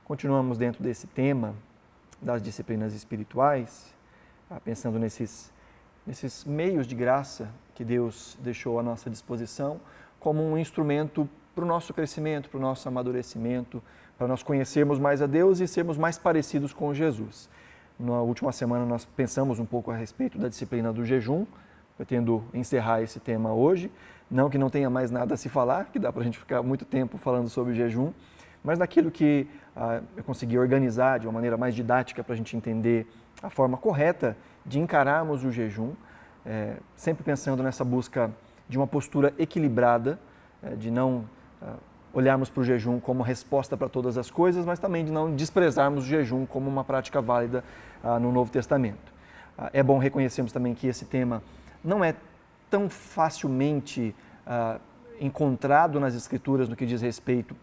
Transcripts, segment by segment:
Continuamos dentro desse tema das disciplinas espirituais, pensando nesses meios de graça que Deus deixou à nossa disposição como um instrumento para o nosso crescimento, para o nosso amadurecimento, para nós conhecermos mais a Deus e sermos mais parecidos com Jesus. Na última semana nós pensamos um pouco a respeito da disciplina do jejum, pretendo encerrar esse tema hoje, não que não tenha mais nada a se falar, que dá para a gente ficar muito tempo falando sobre jejum, mas daquilo que eu consegui organizar de uma maneira mais didática para a gente entender a forma correta de encararmos o jejum, sempre pensando nessa busca de uma postura equilibrada, de não olharmos para o jejum como resposta para todas as coisas, mas também de não desprezarmos o jejum como uma prática válida no Novo Testamento. É bom reconhecermos também que esse tema não é tão facilmente encontrado nas Escrituras no que diz respeito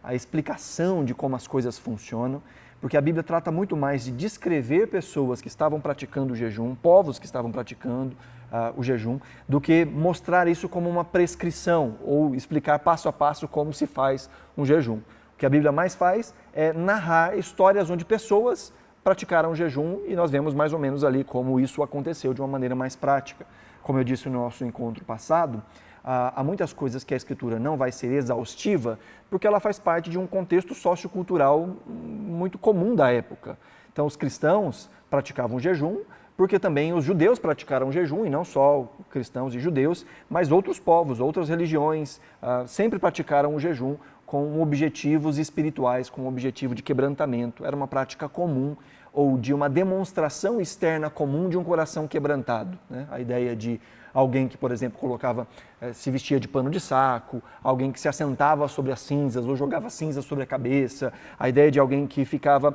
a explicação de como as coisas funcionam, porque a Bíblia trata muito mais de descrever pessoas que estavam praticando o jejum, povos que estavam praticando o jejum, do que mostrar isso como uma prescrição ou explicar passo a passo como se faz um jejum. O que a Bíblia mais faz é narrar histórias onde pessoas praticaram o jejum e nós vemos mais ou menos ali como isso aconteceu de uma maneira mais prática. Como eu disse no nosso encontro passado, há muitas coisas que a Escritura não vai ser exaustiva, porque ela faz parte de um contexto sociocultural muito comum da época. Então, os cristãos praticavam jejum, porque também os judeus praticaram jejum, e não só cristãos e judeus, mas outros povos, outras religiões, sempre praticaram o jejum com objetivos espirituais, com o objetivo de quebrantamento. Era uma prática comum, ou de uma demonstração externa comum de um coração quebrantado, né? A ideia de alguém que, por exemplo, se vestia de pano de saco, alguém que se assentava sobre as cinzas ou jogava cinzas sobre a cabeça, a ideia de alguém que ficava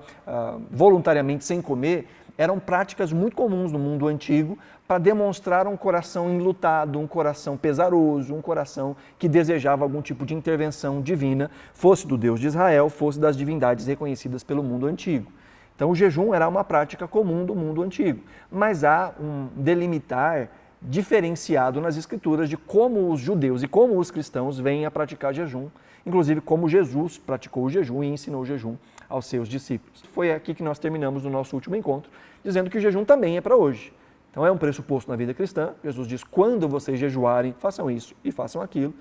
voluntariamente sem comer, eram práticas muito comuns no mundo antigo para demonstrar um coração enlutado, um coração pesaroso, um coração que desejava algum tipo de intervenção divina, fosse do Deus de Israel, fosse das divindades reconhecidas pelo mundo antigo. Então o jejum era uma prática comum do mundo antigo, mas há um delimitar diferenciado nas Escrituras de como os judeus e como os cristãos vêm a praticar jejum, inclusive como Jesus praticou o jejum e ensinou o jejum aos seus discípulos. Foi aqui que nós terminamos o nosso último encontro, dizendo que o jejum também é para hoje. Então é um pressuposto na vida cristã. Jesus diz, quando vocês jejuarem, façam isso e façam aquilo.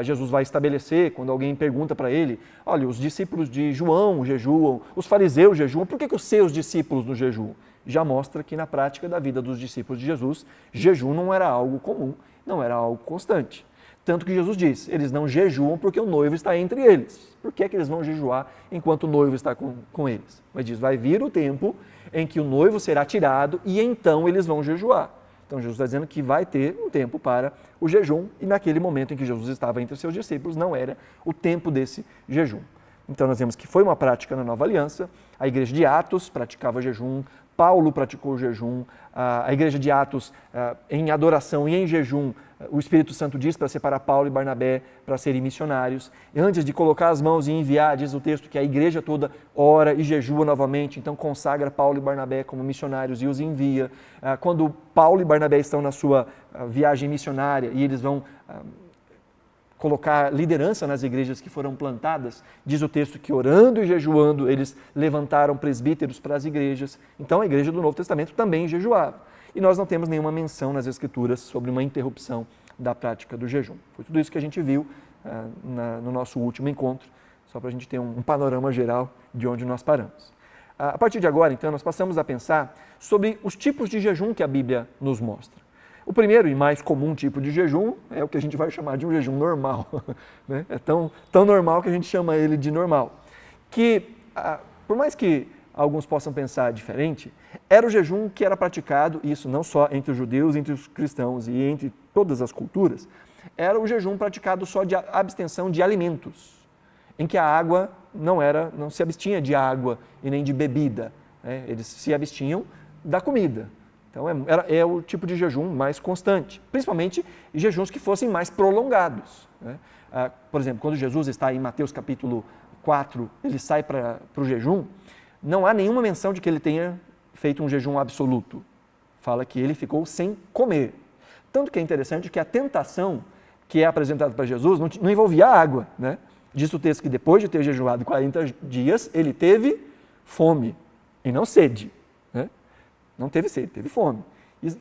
Jesus vai estabelecer, quando alguém pergunta para ele, olha, os discípulos de João jejuam, os fariseus jejuam, por que os seus discípulos não jejuam? Já mostra que na prática da vida dos discípulos de Jesus, jejum não era algo comum, não era algo constante. Tanto que Jesus diz, eles não jejuam porque o noivo está entre eles. Por que eles vão jejuar enquanto o noivo está com eles? Mas diz, vai vir o tempo em que o noivo será tirado e então eles vão jejuar. Então Jesus está dizendo que vai ter um tempo para o jejum e naquele momento em que Jesus estava entre seus discípulos não era o tempo desse jejum. Então nós vemos que foi uma prática na Nova Aliança, a igreja de Atos praticava jejum, Paulo praticou o jejum, a igreja de Atos em adoração e em jejum, o Espírito Santo diz para separar Paulo e Barnabé para serem missionários. E antes de colocar as mãos e enviar, diz o texto que a igreja toda ora e jejua novamente, então consagra Paulo e Barnabé como missionários e os envia. Quando Paulo e Barnabé estão na sua viagem missionária e eles vão colocar liderança nas igrejas que foram plantadas, diz o texto que orando e jejuando eles levantaram presbíteros para as igrejas. Então a igreja do Novo Testamento também jejuava. E nós não temos nenhuma menção nas Escrituras sobre uma interrupção da prática do jejum. Foi tudo isso que a gente viu no nosso último encontro, só para a gente ter um panorama geral de onde nós paramos. A partir de agora, então, nós passamos a pensar sobre os tipos de jejum que a Bíblia nos mostra. O primeiro e mais comum tipo de jejum é o que a gente vai chamar de um jejum normal. Né? É tão normal que a gente chama ele de normal. Que, por mais que alguns possam pensar diferente, era o jejum que era praticado, isso não só entre os judeus, entre os cristãos e entre todas as culturas, era o jejum praticado só de abstenção de alimentos, em que a água não se abstinha de água e nem de bebida, né? Eles se abstinham da comida. Então é o tipo de jejum mais constante, principalmente jejuns que fossem mais prolongados, né? Por exemplo, quando Jesus está em Mateus capítulo 4, ele sai para o jejum, não há nenhuma menção de que ele tenha feito um jejum absoluto. Fala que ele ficou sem comer. Tanto que é interessante que a tentação que é apresentada para Jesus não envolvia água, né? Diz o texto que depois de ter jejuado 40 dias, ele teve fome e não sede. Né? Não teve sede, teve fome.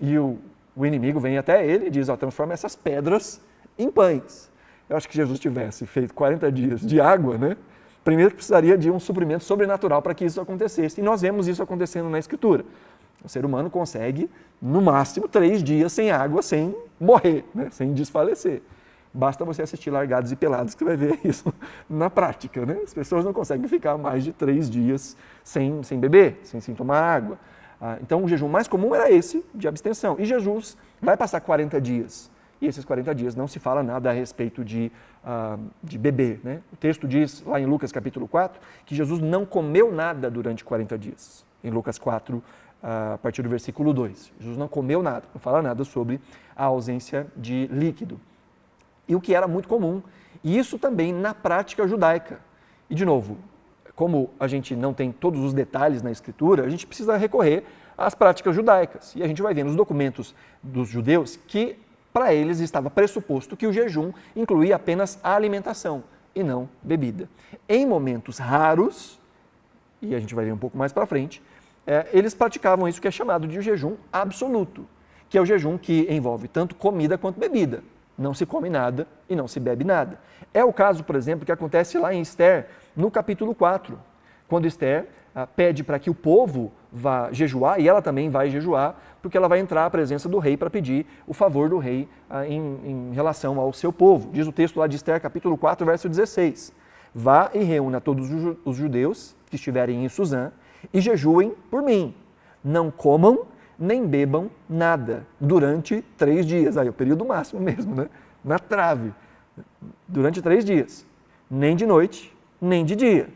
E o inimigo vem até ele e diz, transforma essas pedras em pães. Eu acho que Jesus tivesse feito 40 dias de água, né? Primeiro precisaria de um suprimento sobrenatural para que isso acontecesse. E nós vemos isso acontecendo na Escritura. O ser humano consegue, no máximo, 3 dias sem água, sem morrer, né? Sem desfalecer. Basta você assistir Largados e Pelados que vai ver isso na prática. Né? As pessoas não conseguem ficar mais de 3 dias sem beber, sem tomar água. Então o jejum mais comum era esse, de abstenção. E Jesus vai passar 40 dias. E esses 40 dias não se fala nada a respeito de beber. Né? O texto diz, lá em Lucas capítulo 4, que Jesus não comeu nada durante 40 dias. Em Lucas 4, a partir do versículo 2. Jesus não comeu nada, não fala nada sobre a ausência de líquido. E o que era muito comum. E isso também na prática judaica. E, de novo, como a gente não tem todos os detalhes na Escritura, a gente precisa recorrer às práticas judaicas. E a gente vai ver nos documentos dos judeus que, para eles, estava pressuposto que o jejum incluía apenas a alimentação e não bebida. Em momentos raros, e a gente vai ver um pouco mais para frente, eles praticavam isso que é chamado de jejum absoluto, que é o jejum que envolve tanto comida quanto bebida. Não se come nada e não se bebe nada. É o caso, por exemplo, que acontece lá em Esther, no capítulo 4, quando Esther pede para que o povo vá jejuar, e ela também vai jejuar, porque ela vai entrar à presença do rei para pedir o favor do rei em relação ao seu povo. Diz o texto lá de Esther, capítulo 4, verso 16. Vá e reúna todos os judeus que estiverem em Suzã e jejuem por mim. Não comam nem bebam nada durante 3 dias. Aí é o período máximo mesmo, né? Na trave. Durante 3 dias. Nem de noite, nem de dia.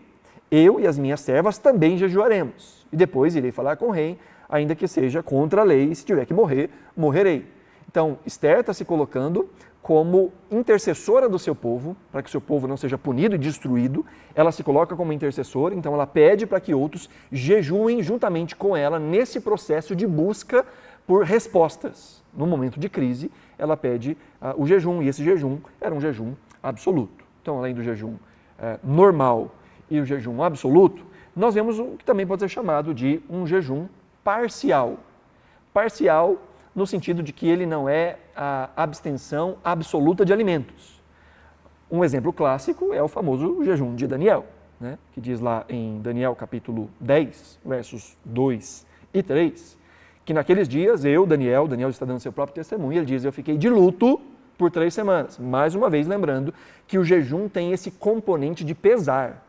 Eu e as minhas servas também jejuaremos. E depois irei falar com o rei, ainda que seja contra a lei, e se tiver que morrer, morrerei. Então, Esther está se colocando como intercessora do seu povo, para que o seu povo não seja punido e destruído. Ela se coloca como intercessora, então ela pede para que outros jejuem juntamente com ela nesse processo de busca por respostas. No momento de crise, ela pede o jejum, e esse jejum era um jejum absoluto. Então, além do jejum normal e o jejum absoluto, nós vemos o que também pode ser chamado de um jejum parcial. Parcial no sentido de que ele não é a abstenção absoluta de alimentos. Um exemplo clássico é o famoso jejum de Daniel, né? Que diz lá em Daniel capítulo 10, versos 2 e 3, que naqueles dias Daniel está dando seu próprio testemunho, ele diz, eu fiquei de luto por 3 semanas. Mais uma vez lembrando que o jejum tem esse componente de pesar.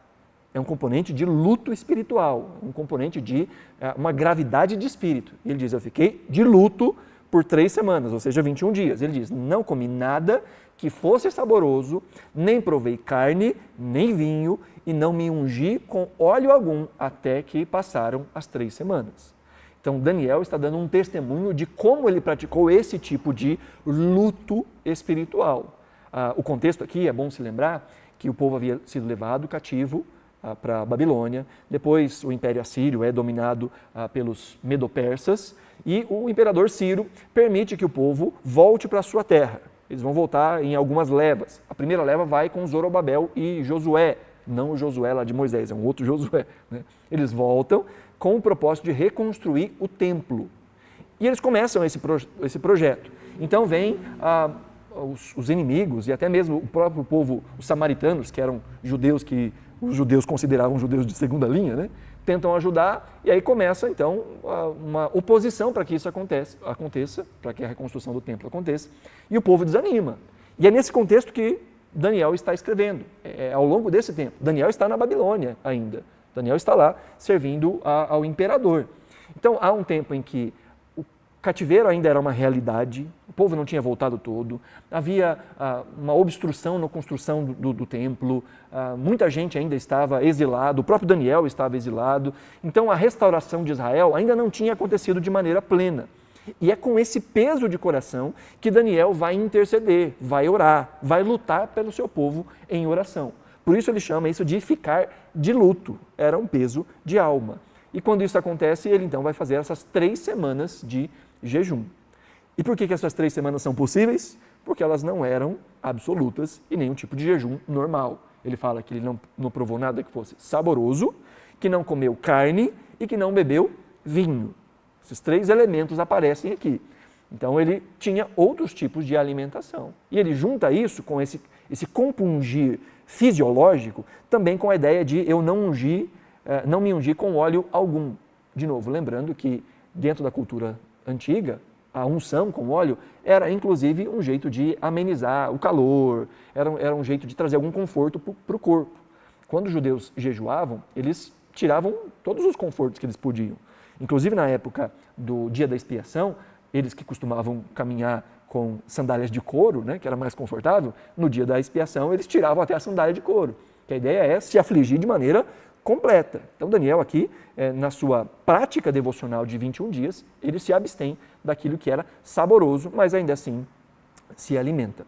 É um componente de luto espiritual, um componente de uma gravidade de espírito. Ele diz, eu fiquei de luto por 3 semanas, ou seja, 21 dias. Ele diz, não comi nada que fosse saboroso, nem provei carne, nem vinho, e não me ungi com óleo algum, até que passaram as 3 semanas. Então, Daniel está dando um testemunho de como ele praticou esse tipo de luto espiritual. O contexto aqui, é bom se lembrar, que o povo havia sido levado cativo para a Babilônia, depois o Império Assírio é dominado pelos Medo-Persas, e o imperador Ciro permite que o povo volte para a sua terra. Eles vão voltar em algumas levas. A primeira leva vai com Zorobabel e Josué, não o Josué lá de Moisés, é um outro Josué. Né? Eles voltam com o propósito de reconstruir o templo. E eles começam esse projeto. Então vem os inimigos e até mesmo o próprio povo, os samaritanos, que eram judeus que os judeus consideravam judeus de segunda linha, né? Tentam ajudar, e aí começa então uma oposição para que isso aconteça, para que a reconstrução do templo aconteça, e o povo desanima. E é nesse contexto que Daniel está escrevendo, ao longo desse tempo. Daniel está na Babilônia ainda, Daniel está lá servindo ao imperador. Então há um tempo em que o cativeiro ainda era uma realidade, o povo não tinha voltado todo, havia uma obstrução na construção do templo, muita gente ainda estava exilado, o próprio Daniel estava exilado, então a restauração de Israel ainda não tinha acontecido de maneira plena. E é com esse peso de coração que Daniel vai interceder, vai orar, vai lutar pelo seu povo em oração. Por isso ele chama isso de ficar de luto, era um peso de alma. E quando isso acontece, ele então vai fazer essas 3 semanas de jejum. E por que essas 3 semanas são possíveis? Porque elas não eram absolutas e nenhum tipo de jejum normal. Ele fala que ele não provou nada que fosse saboroso, que não comeu carne e que não bebeu vinho. Esses 3 elementos aparecem aqui. Então ele tinha outros tipos de alimentação. E ele junta isso com esse compungir fisiológico, também com a ideia de eu não me ungir com óleo algum. De novo, lembrando que dentro da cultura antiga, a unção com óleo era inclusive um jeito de amenizar o calor, era um jeito de trazer algum conforto para o corpo. Quando os judeus jejuavam, eles tiravam todos os confortos que eles podiam. Inclusive na época do dia da expiação, eles que costumavam caminhar com sandálias de couro, né, que era mais confortável, no dia da expiação eles tiravam até a sandália de couro. Que a ideia é se afligir de maneira completa. Então Daniel aqui, na sua prática devocional de 21 dias, ele se abstém daquilo que era saboroso, mas ainda assim se alimenta.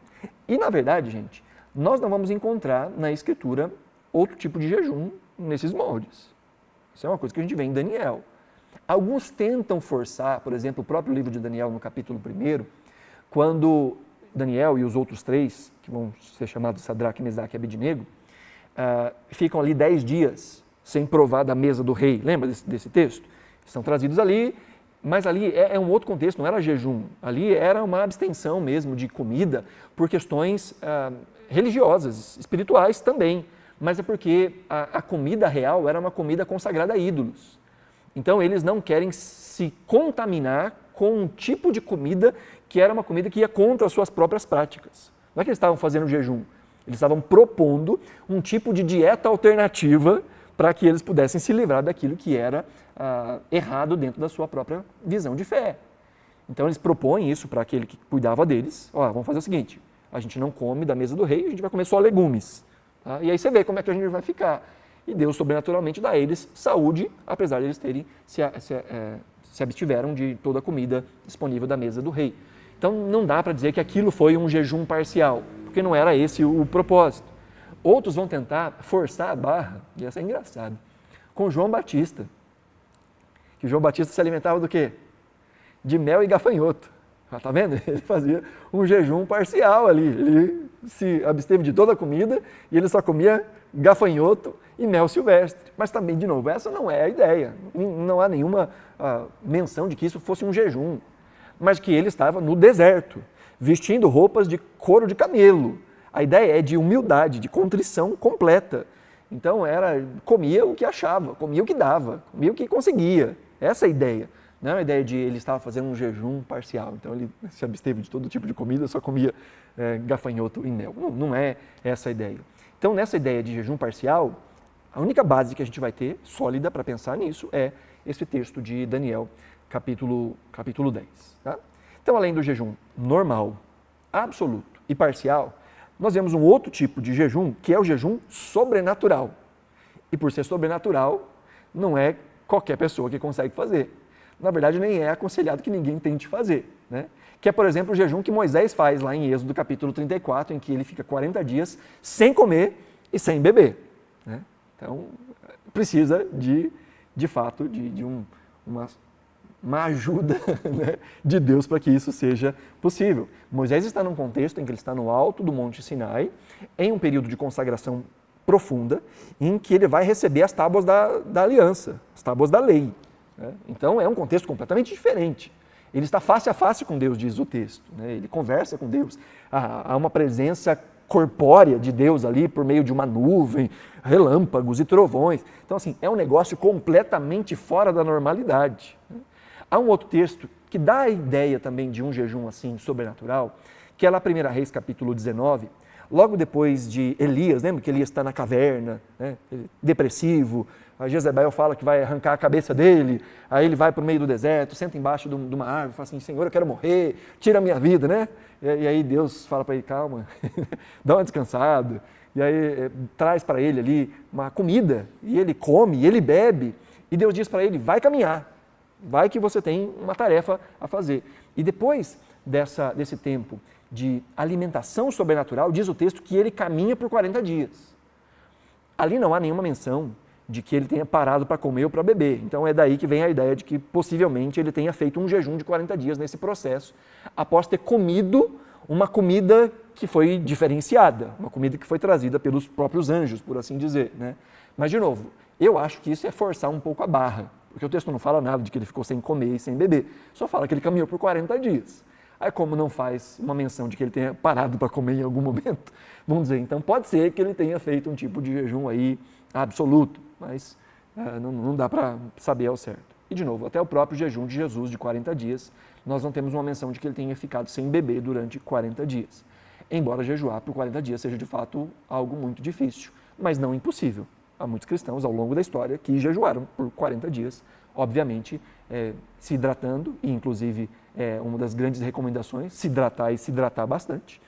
E na verdade, gente, nós não vamos encontrar na Escritura outro tipo de jejum nesses moldes. Isso é uma coisa que a gente vê em Daniel. Alguns tentam forçar, por exemplo, o próprio livro de Daniel no capítulo 1, quando Daniel e os outros 3, que vão ser chamados Sadraque, Mesaque e Abednego, ficam ali 10 dias sem provar da mesa do rei. Lembra desse texto? São trazidos ali, mas ali é um outro contexto, não era jejum. Ali era uma abstenção mesmo de comida por questões religiosas, espirituais também. Mas é porque a comida real era uma comida consagrada a ídolos. Então eles não querem se contaminar com um tipo de comida que era uma comida que ia contra as suas próprias práticas. Não é que eles estavam fazendo jejum, eles estavam propondo um tipo de dieta alternativa para que eles pudessem se livrar daquilo que era errado dentro da sua própria visão de fé. Então eles propõem isso para aquele que cuidava deles. Vamos fazer o seguinte, a gente não come da mesa do rei, a gente vai comer só legumes. Tá? E aí você vê como é que a gente vai ficar. E Deus sobrenaturalmente dá a eles saúde, apesar de eles terem se abstiveram de toda a comida disponível da mesa do rei. Então não dá para dizer que aquilo foi um jejum parcial, porque não era esse o propósito. Outros vão tentar forçar a barra, e essa é engraçado, com João Batista. Que João Batista se alimentava do quê? De mel e gafanhoto. Tá vendo? Ele fazia um jejum parcial ali. Ele se absteve de toda a comida e ele só comia gafanhoto e mel silvestre. Mas também, de novo, essa não é a ideia. Não há nenhuma menção de que isso fosse um jejum. Mas que ele estava no deserto, vestindo roupas de couro de camelo. A ideia é de humildade, de contrição completa. Então comia o que achava, comia o que dava, comia o que conseguia. Essa é a ideia. Não é a ideia de ele estava fazendo um jejum parcial. Então ele se absteve de todo tipo de comida, só comia gafanhoto e mel. Não é essa a ideia. Então nessa ideia de jejum parcial, a única base que a gente vai ter, sólida para pensar nisso, é esse texto de Daniel, capítulo 10. Tá? Então além do jejum normal, absoluto e parcial, nós vemos um outro tipo de jejum, que é o jejum sobrenatural. E por ser sobrenatural, não é qualquer pessoa que consegue fazer. Na verdade, nem é aconselhado que ninguém tente fazer. Né? Que é, por exemplo, o jejum que Moisés faz lá em Êxodo capítulo 34, em que ele fica 40 dias sem comer e sem beber. Né? Então, precisa de fato, de uma ajuda né, de Deus para que isso seja possível. Moisés está num contexto em que ele está no alto do Monte Sinai, em um período de consagração profunda, em que ele vai receber as tábuas da aliança, as tábuas da lei. Né? Então é um contexto completamente diferente. Ele está face a face com Deus, diz o texto. Né? Ele conversa com Deus. Há uma presença corpórea de Deus ali por meio de uma nuvem, relâmpagos e trovões. Então assim, é um negócio completamente fora da normalidade. Há um outro texto que dá a ideia também de um jejum assim sobrenatural, que é lá 1 Reis capítulo 19, logo depois de Elias, lembra que Elias está na caverna, né, depressivo, a Jezebel fala que vai arrancar a cabeça dele, aí ele vai para o meio do deserto, senta embaixo de uma árvore, fala assim, Senhor, eu quero morrer, tira a minha vida, né? E aí Deus fala para ele, calma, dá uma descansada, e aí traz para ele ali uma comida, e ele come, e ele bebe, e Deus diz para ele, vai caminhar, vai que você tem uma tarefa a fazer. E depois desse tempo de alimentação sobrenatural, diz o texto que ele caminha por 40 dias. Ali não há nenhuma menção de que ele tenha parado para comer ou para beber. Então é daí que vem a ideia de que possivelmente ele tenha feito um jejum de 40 dias nesse processo, após ter comido uma comida que foi diferenciada, uma comida que foi trazida pelos próprios anjos, por assim dizer, né? Mas, de novo, eu acho que isso é forçar um pouco a barra, porque o texto não fala nada de que ele ficou sem comer e sem beber, só fala que ele caminhou por 40 dias. Aí, como não faz uma menção de que ele tenha parado para comer em algum momento, vamos dizer, então pode ser que ele tenha feito um tipo de jejum aí absoluto, mas não dá para saber ao certo. E, de novo, até o próprio jejum de Jesus de 40 dias, nós não temos uma menção de que ele tenha ficado sem beber durante 40 dias. Embora jejuar por 40 dias seja, de fato, algo muito difícil, mas não impossível. Há muitos cristãos, ao longo da história, que jejuaram por 40 dias, obviamente, se hidratando, e, inclusive, uma das grandes recomendações, se hidratar e se hidratar bastante.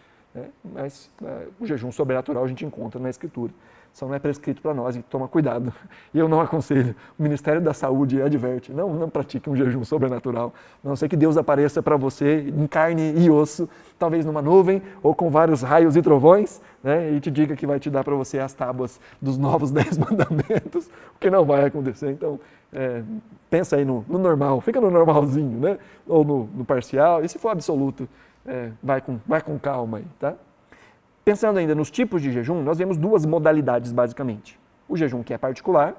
Mas o jejum sobrenatural a gente encontra na Escritura. Só não é prescrito para nós e toma cuidado. E eu não aconselho. O Ministério da Saúde adverte, não pratique um jejum sobrenatural. A não ser que Deus apareça para você em carne e osso, talvez numa nuvem ou com vários raios e trovões, né, e te diga que vai te dar para você as tábuas dos novos 10 mandamentos, o que não vai acontecer. Então, pensa aí no normal, fica no normalzinho, né, ou no parcial, e se for absoluto, vai com calma aí, tá? Pensando ainda nos tipos de jejum, nós vemos duas modalidades basicamente. O jejum que é particular,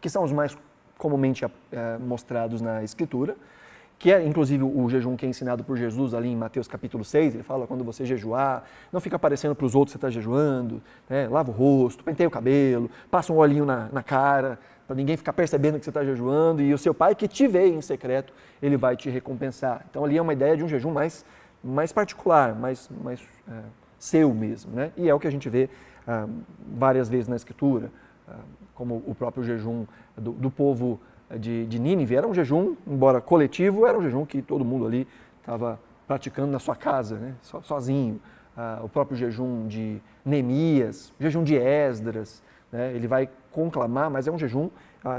que são os mais comumente mostrados na Escritura, que é inclusive o jejum que é ensinado por Jesus ali em Mateus capítulo 6, ele fala quando você jejuar, não fica aparecendo para os outros que você está jejuando, né? Lava o rosto, penteia o cabelo, passa um olhinho na cara, para ninguém ficar percebendo que você está jejuando, e o seu pai que te vê em secreto, ele vai te recompensar. Então ali é uma ideia de um jejum mais particular, mais seu mesmo, né? E é o que a gente vê várias vezes na Escritura, como o próprio jejum do povo de Nínive. Era um jejum, embora coletivo, era um jejum que todo mundo ali estava praticando na sua casa, né? Sozinho. O próprio jejum de Neemias, o jejum de Esdras, né? Ele vai conclamar, mas é um jejum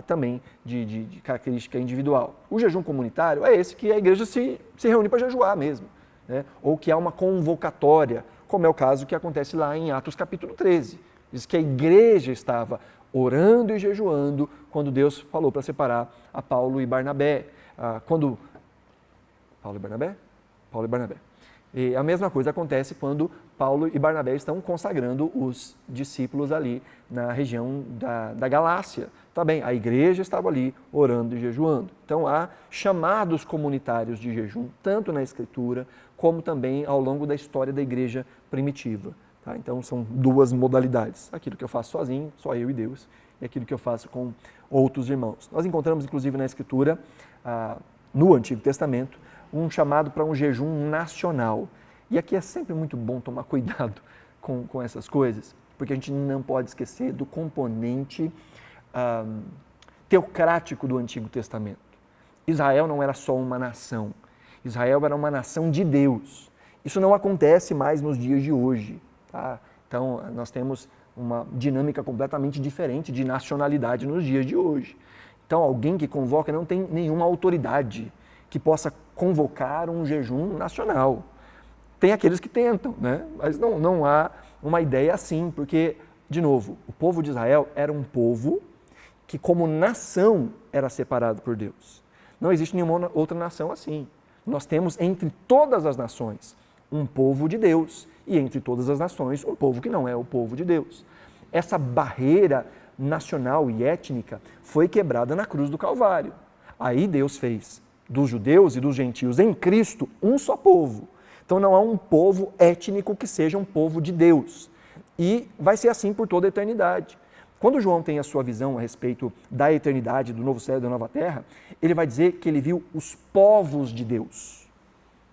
também de característica individual. O jejum comunitário é esse que a igreja se reúne para jejuar mesmo, né? Ou que há uma convocatória, como é o caso que acontece lá em Atos capítulo 13. Diz que a igreja estava orando e jejuando quando Deus falou para separar a Paulo e Barnabé. Paulo e Barnabé? Paulo e Barnabé. E a mesma coisa acontece quando Paulo e Barnabé estão consagrando os discípulos ali na região da Galácia. Tá bem, a igreja estava ali orando e jejuando. Então há chamados comunitários de jejum, tanto na Escritura, como também ao longo da história da igreja primitiva. Tá? Então são duas modalidades, aquilo que eu faço sozinho, só eu e Deus, e aquilo que eu faço com outros irmãos. Nós encontramos inclusive na Escritura, no Antigo Testamento, um chamado para um jejum nacional. E aqui é sempre muito bom tomar cuidado com essas coisas, porque a gente não pode esquecer do componente teocrático do Antigo Testamento. Israel não era só uma nação, Israel era uma nação de Deus. Isso não acontece mais nos dias de hoje. Tá? Então, nós temos uma dinâmica completamente diferente de nacionalidade nos dias de hoje. Então, alguém que convoca não tem nenhuma autoridade que possa convocar um jejum nacional. Tem aqueles que tentam, né? Mas não há uma ideia assim, porque, de novo, o povo de Israel era um povo que, como nação, era separado por Deus. Não existe nenhuma outra nação assim. Nós temos entre todas as nações um povo de Deus e entre todas as nações um povo que não é o povo de Deus. Essa barreira nacional e étnica foi quebrada na cruz do Calvário. Aí Deus fez dos judeus e dos gentios em Cristo um só povo. Então não há um povo étnico que seja um povo de Deus. E vai ser assim por toda a eternidade. Quando João tem a sua visão a respeito da eternidade, do novo céu e da nova terra, ele vai dizer que ele viu os povos de Deus,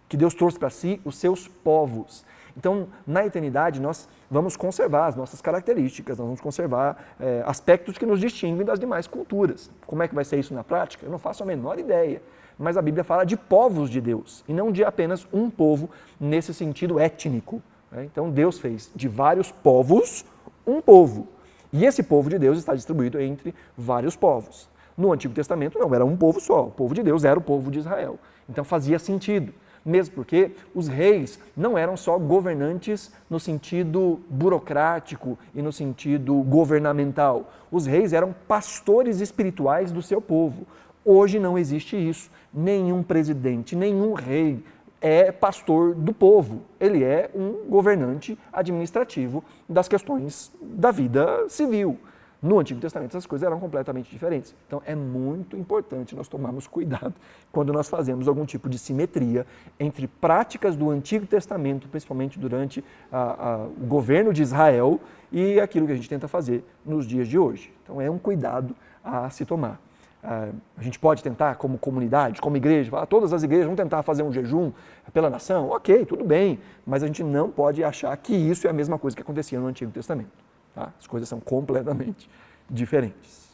que Deus trouxe para si os seus povos. Então, na eternidade, nós vamos conservar as nossas características, nós vamos conservar aspectos que nos distinguem das demais culturas. Como é que vai ser isso na prática? Eu não faço a menor ideia. Mas a Bíblia fala de povos de Deus, e não de apenas um povo nesse sentido étnico. Né? Então, Deus fez de vários povos um povo. E esse povo de Deus está distribuído entre vários povos. No Antigo Testamento não era um povo só, o povo de Deus era o povo de Israel. Então fazia sentido, mesmo porque os reis não eram só governantes no sentido burocrático e no sentido governamental. Os reis eram pastores espirituais do seu povo. Hoje não existe isso. Nenhum presidente, nenhum rei é pastor do povo, ele é um governante administrativo das questões da vida civil. No Antigo Testamento essas coisas eram completamente diferentes. Então é muito importante nós tomarmos cuidado quando nós fazemos algum tipo de simetria entre práticas do Antigo Testamento, principalmente durante o governo de Israel, e aquilo que a gente tenta fazer nos dias de hoje. Então é um cuidado a se tomar. A gente pode tentar, como comunidade, como igreja, todas as igrejas vão tentar fazer um jejum pela nação, ok, tudo bem, mas a gente não pode achar que isso é a mesma coisa que acontecia no Antigo Testamento. Tá? As coisas são completamente diferentes.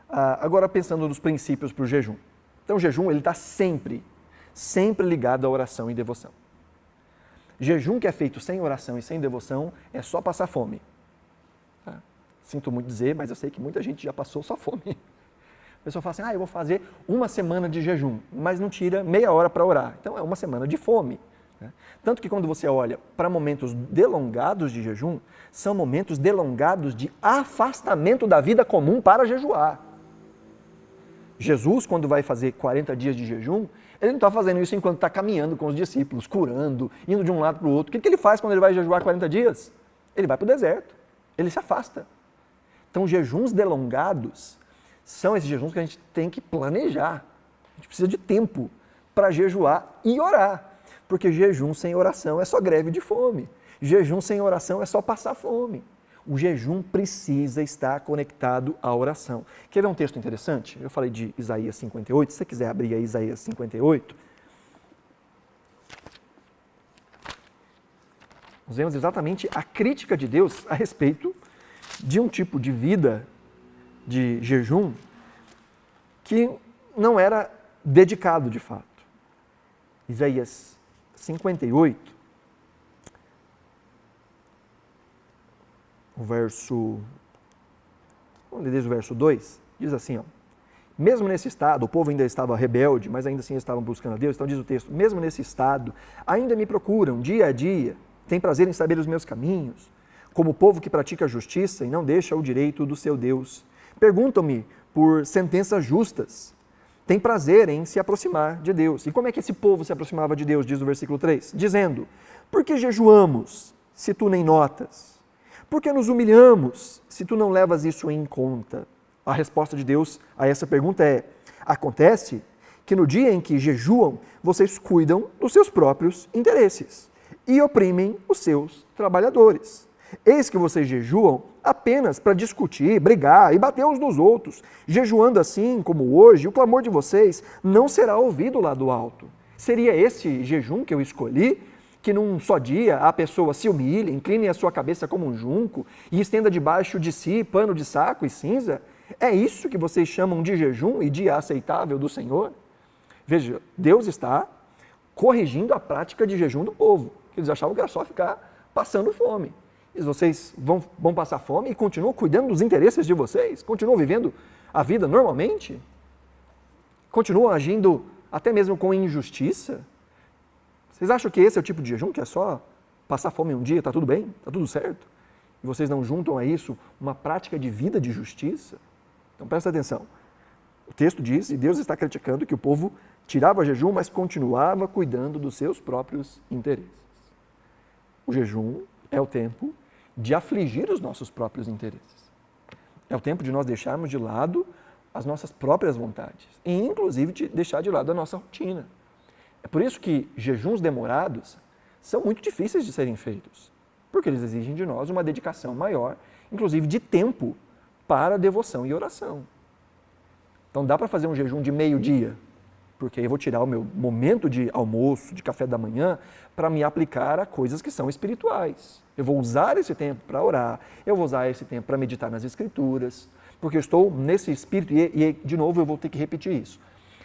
Agora pensando nos princípios para o jejum. Então o jejum ele está sempre ligado à oração e devoção. Jejum que é feito sem oração e sem devoção é só passar fome. Tá? Sinto muito dizer, mas eu sei que muita gente já passou só fome. A pessoa fala assim, eu vou fazer uma semana de jejum, mas não tira meia hora para orar. Então é uma semana de fome. Né? Tanto que quando você olha para momentos delongados de jejum, são momentos delongados de afastamento da vida comum para jejuar. Jesus, quando vai fazer 40 dias de jejum, ele não está fazendo isso enquanto está caminhando com os discípulos, curando, indo de um lado para o outro. O que ele faz quando ele vai jejuar 40 dias? Ele vai para o deserto, ele se afasta. Então, jejuns delongados são esses jejuns que a gente tem que planejar. A gente precisa de tempo para jejuar e orar. Porque jejum sem oração é só greve de fome. Jejum sem oração é só passar fome. O jejum precisa estar conectado à oração. Quer ver um texto interessante? Eu falei de Isaías 58, se você quiser abrir aí Isaías 58. Nós vemos exatamente a crítica de Deus a respeito de um tipo de vida de jejum que não era dedicado de fato. Isaías 58, vamos ler o verso 2, diz assim, mesmo nesse estado, o povo ainda estava rebelde, mas ainda assim estavam buscando a Deus, então diz o texto, mesmo nesse estado, ainda me procuram dia a dia, têm prazer em saber os meus caminhos, como o povo que pratica a justiça e não deixa o direito do seu Deus. Perguntam-me por sentenças justas, tem prazer em se aproximar de Deus. E como é que esse povo se aproximava de Deus, diz o versículo 3? Dizendo, por que jejuamos, se tu nem notas? Por que nos humilhamos, se tu não levas isso em conta? A resposta de Deus a essa pergunta é, acontece que no dia em que jejuam, vocês cuidam dos seus próprios interesses e oprimem os seus trabalhadores. Eis que vocês jejuam apenas para discutir, brigar e bater uns nos outros. Jejuando assim, como hoje, o clamor de vocês não será ouvido lá do alto. Seria esse jejum que eu escolhi, que num só dia a pessoa se humilhe, incline a sua cabeça como um junco e estenda debaixo de si pano de saco e cinza? É isso que vocês chamam de jejum e dia aceitável do Senhor? Veja, Deus está corrigindo a prática de jejum do povo. Eles achavam que era só ficar passando fome. E vocês vão passar fome e continuam cuidando dos interesses de vocês? Continuam vivendo a vida normalmente? Continuam agindo até mesmo com injustiça? Vocês acham que esse é o tipo de jejum que é só passar fome um dia, está tudo bem, está tudo certo? E vocês não juntam a isso uma prática de vida de justiça? Então presta atenção. O texto diz, e Deus está criticando, que o povo tirava jejum, mas continuava cuidando dos seus próprios interesses. O jejum é o tempo de afligir os nossos próprios interesses. É o tempo de nós deixarmos de lado as nossas próprias vontades e, inclusive, de deixar de lado a nossa rotina. É por isso que jejuns demorados são muito difíceis de serem feitos, porque eles exigem de nós uma dedicação maior, inclusive de tempo, para devoção e oração. Então dá para fazer um jejum de meio-dia, porque eu vou tirar o meu momento de almoço, de café da manhã, para me aplicar a coisas que são espirituais. Eu vou usar esse tempo para orar, eu vou usar esse tempo para meditar nas Escrituras, porque eu estou nesse espírito e, de novo, eu vou ter que repetir isso.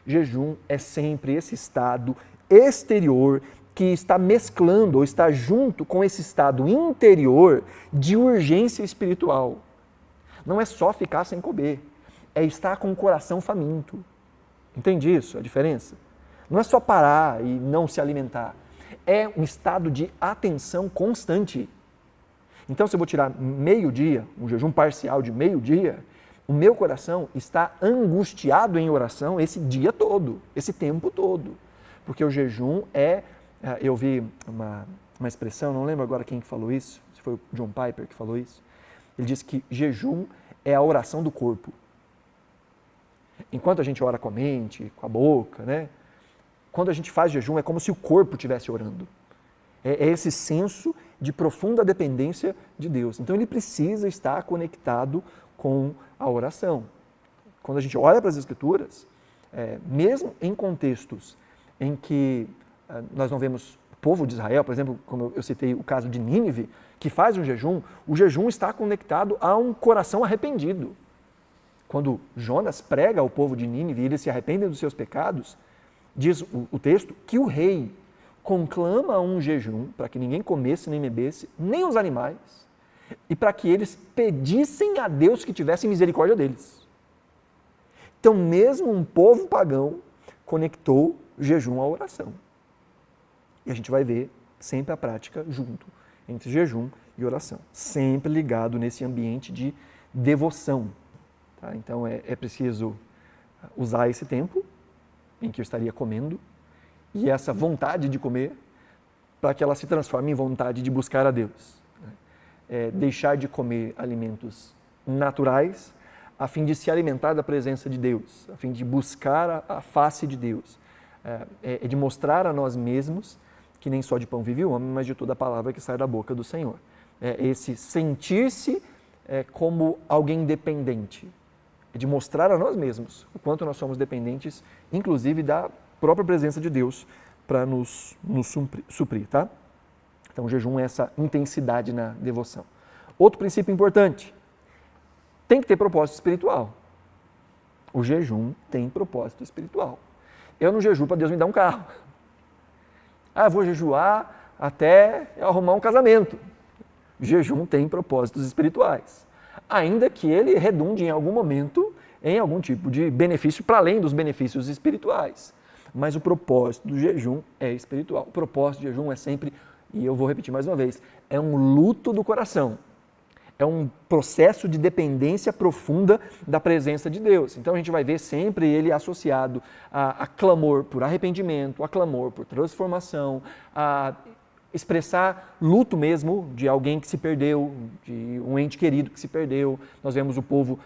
Jejum é sempre esse estado exterior que está mesclando ou está junto com esse estado interior de urgência espiritual. Não é só ficar sem comer, é estar com o coração faminto. Entende isso, a diferença? Não é só parar e não se alimentar. É um estado de atenção constante. Então, se eu vou tirar meio-dia, um jejum parcial de meio-dia, o meu coração está angustiado em oração esse dia todo, esse tempo todo. Porque o jejum eu vi uma expressão, não lembro agora quem falou isso, se foi o John Piper que falou isso. Ele disse que jejum é a oração do corpo. Enquanto a gente ora com a mente, com a boca, né? Quando a gente faz jejum é como se o corpo estivesse orando. É esse senso de profunda dependência de Deus. Então ele precisa estar conectado com a oração. Quando a gente olha para as Escrituras, mesmo em contextos em que nós não vemos o povo de Israel, por exemplo, como eu citei o caso de Nínive, que faz um jejum, o jejum está conectado a um coração arrependido. Quando Jonas prega ao povo de Nínive e eles se arrependem dos seus pecados, diz o texto que o rei conclama um jejum para que ninguém comesse nem bebesse, nem os animais, e para que eles pedissem a Deus que tivesse misericórdia deles. Então, mesmo um povo pagão conectou jejum à oração. E a gente vai ver sempre a prática junto, entre jejum e oração, sempre ligado nesse ambiente de devoção. Tá? Então, é preciso usar esse tempo em que eu estaria comendo, e essa vontade de comer, para que ela se transforme em vontade de buscar a Deus. Deixar de comer alimentos naturais, a fim de se alimentar da presença de Deus, a fim de buscar a face de Deus. De mostrar a nós mesmos que nem só de pão vive o homem, mas de toda a palavra que sai da boca do Senhor. Esse sentir-se como alguém dependente, de mostrar a nós mesmos o quanto nós somos dependentes, inclusive da própria presença de Deus para nos suprir, tá? Então, o jejum é essa intensidade na devoção. Outro princípio importante, tem que ter propósito espiritual. O jejum tem propósito espiritual. Eu não jejuo para Deus me dar um carro. Eu vou jejuar até eu arrumar um casamento. O jejum tem propósitos espirituais. Ainda que ele redunde em algum momento em algum tipo de benefício para além dos benefícios espirituais. Mas o propósito do jejum é espiritual. O propósito do jejum é sempre, e eu vou repetir mais uma vez, é um luto do coração. É um processo de dependência profunda da presença de Deus. Então a gente vai ver sempre ele associado a clamor por arrependimento, a clamor por transformação, a expressar luto mesmo de alguém que se perdeu, de um ente querido que se perdeu. Nós vemos o povo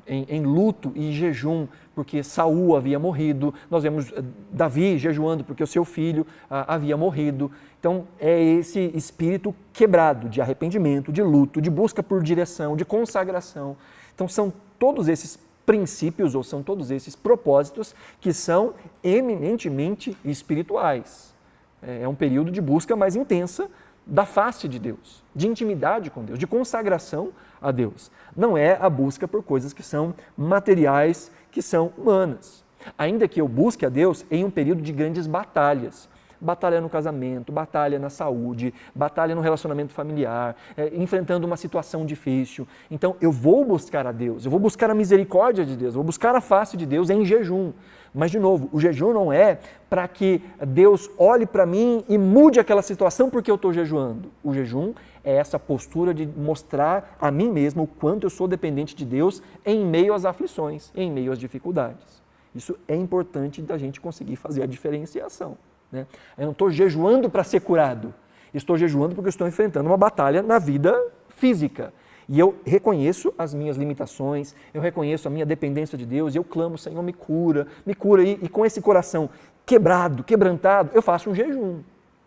em luto e jejum porque Saul havia morrido. Nós vemos Davi jejuando porque o seu filho havia morrido. Então é esse espírito quebrado de arrependimento, de luto, de busca por direção, de consagração. Então são todos esses princípios ou são todos esses propósitos que são eminentemente espirituais. É um período de busca mais intensa da face de Deus, de intimidade com Deus, de consagração a Deus. Não é a busca por coisas que são materiais, que são humanas. Ainda que eu busque a Deus em um período de grandes batalhas. Batalha no casamento, batalha na saúde, batalha no relacionamento familiar, enfrentando uma situação difícil. Então eu vou buscar a Deus, eu vou buscar a misericórdia de Deus, eu vou buscar a face de Deus em jejum. Mas, de novo, o jejum não é para que Deus olhe para mim e mude aquela situação porque eu estou jejuando. O jejum é essa postura de mostrar a mim mesmo o quanto eu sou dependente de Deus em meio às aflições, em meio às dificuldades. Isso é importante da gente conseguir fazer a diferenciação. Né? Eu não estou jejuando para ser curado, estou jejuando porque estou enfrentando uma batalha na vida física. E eu reconheço as minhas limitações, eu reconheço a minha dependência de Deus, e eu clamo, Senhor, me cura, e com esse coração quebrado, quebrantado, eu faço um jejum,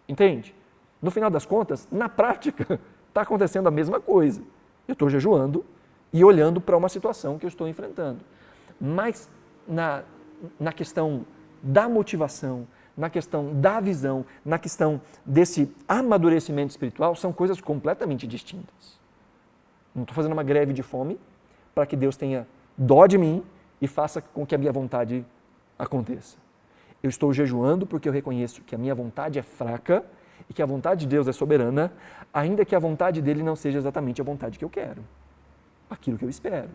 entende? No final das contas, na prática, está acontecendo a mesma coisa. Eu estou jejuando e olhando para uma situação que eu estou enfrentando. Mas na questão da motivação, na questão da visão, na questão desse amadurecimento espiritual, são coisas completamente distintas. Não estou fazendo uma greve de fome para que Deus tenha dó de mim e faça com que a minha vontade aconteça. Eu estou jejuando porque eu reconheço que a minha vontade é fraca e que a vontade de Deus é soberana, ainda que a vontade dele não seja exatamente a vontade que eu quero, aquilo que eu espero.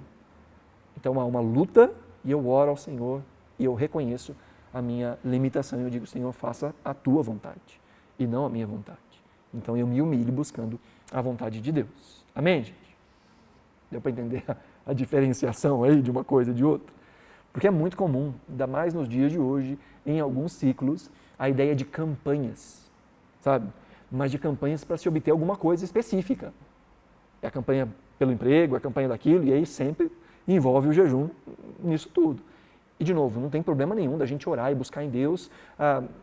Então há uma luta e eu oro ao Senhor e eu reconheço a minha limitação e eu digo, Senhor, faça a tua vontade e não a minha vontade. Então eu me humilho buscando a vontade de Deus. Amém, gente? Deu para entender a diferenciação aí de uma coisa e de outra? Porque é muito comum, ainda mais nos dias de hoje, em alguns ciclos, a ideia de campanhas, sabe? Mas de campanhas para se obter alguma coisa específica. É a campanha pelo emprego, é a campanha daquilo, e aí sempre envolve o jejum nisso tudo. E, de novo, não tem problema nenhum da gente orar e buscar em Deus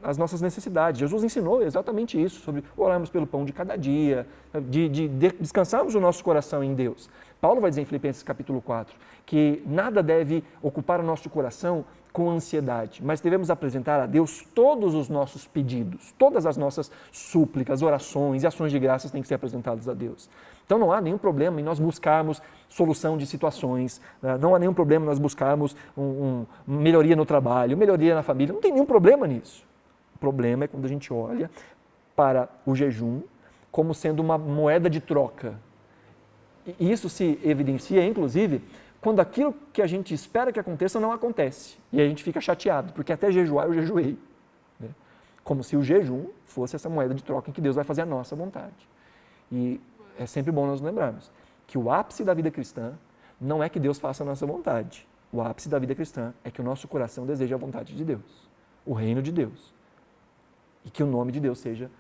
as nossas necessidades. Jesus ensinou exatamente isso, sobre orarmos pelo pão de cada dia, de descansarmos o nosso coração em Deus. Paulo vai dizer em Filipenses capítulo 4 que nada deve ocupar o nosso coração com ansiedade, mas devemos apresentar a Deus todos os nossos pedidos, todas as nossas súplicas, orações e ações de graças têm que ser apresentadas a Deus. Então não há nenhum problema em nós buscarmos solução de situações, não há nenhum problema em nós buscarmos melhoria no trabalho, melhoria na família, não tem nenhum problema nisso. O problema é quando a gente olha para o jejum como sendo uma moeda de troca. E isso se evidencia, inclusive, quando aquilo que a gente espera que aconteça não acontece. E a gente fica chateado, porque até jejuar eu jejuei. Né? Como se o jejum fosse essa moeda de troca em que Deus vai fazer a nossa vontade. E é sempre bom nós lembrarmos que o ápice da vida cristã não é que Deus faça a nossa vontade. O ápice da vida cristã é que o nosso coração deseja a vontade de Deus, o reino de Deus. E que o nome de Deus seja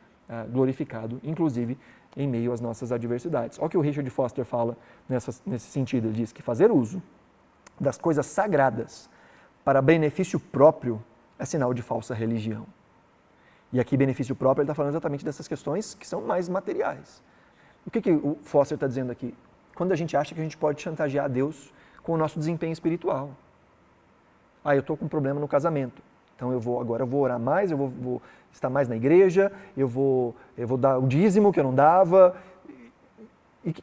glorificado, inclusive em meio às nossas adversidades. Olha o que o Richard Foster fala nesse sentido. Ele diz que fazer uso das coisas sagradas para benefício próprio é sinal de falsa religião. E aqui, benefício próprio, ele está falando exatamente dessas questões que são mais materiais. O que o Foster está dizendo aqui? Quando a gente acha que a gente pode chantagear Deus com o nosso desempenho espiritual. Eu estou com um problema no casamento. Então agora eu vou orar mais, eu vou estar mais na igreja, eu vou dar o dízimo que eu não dava. E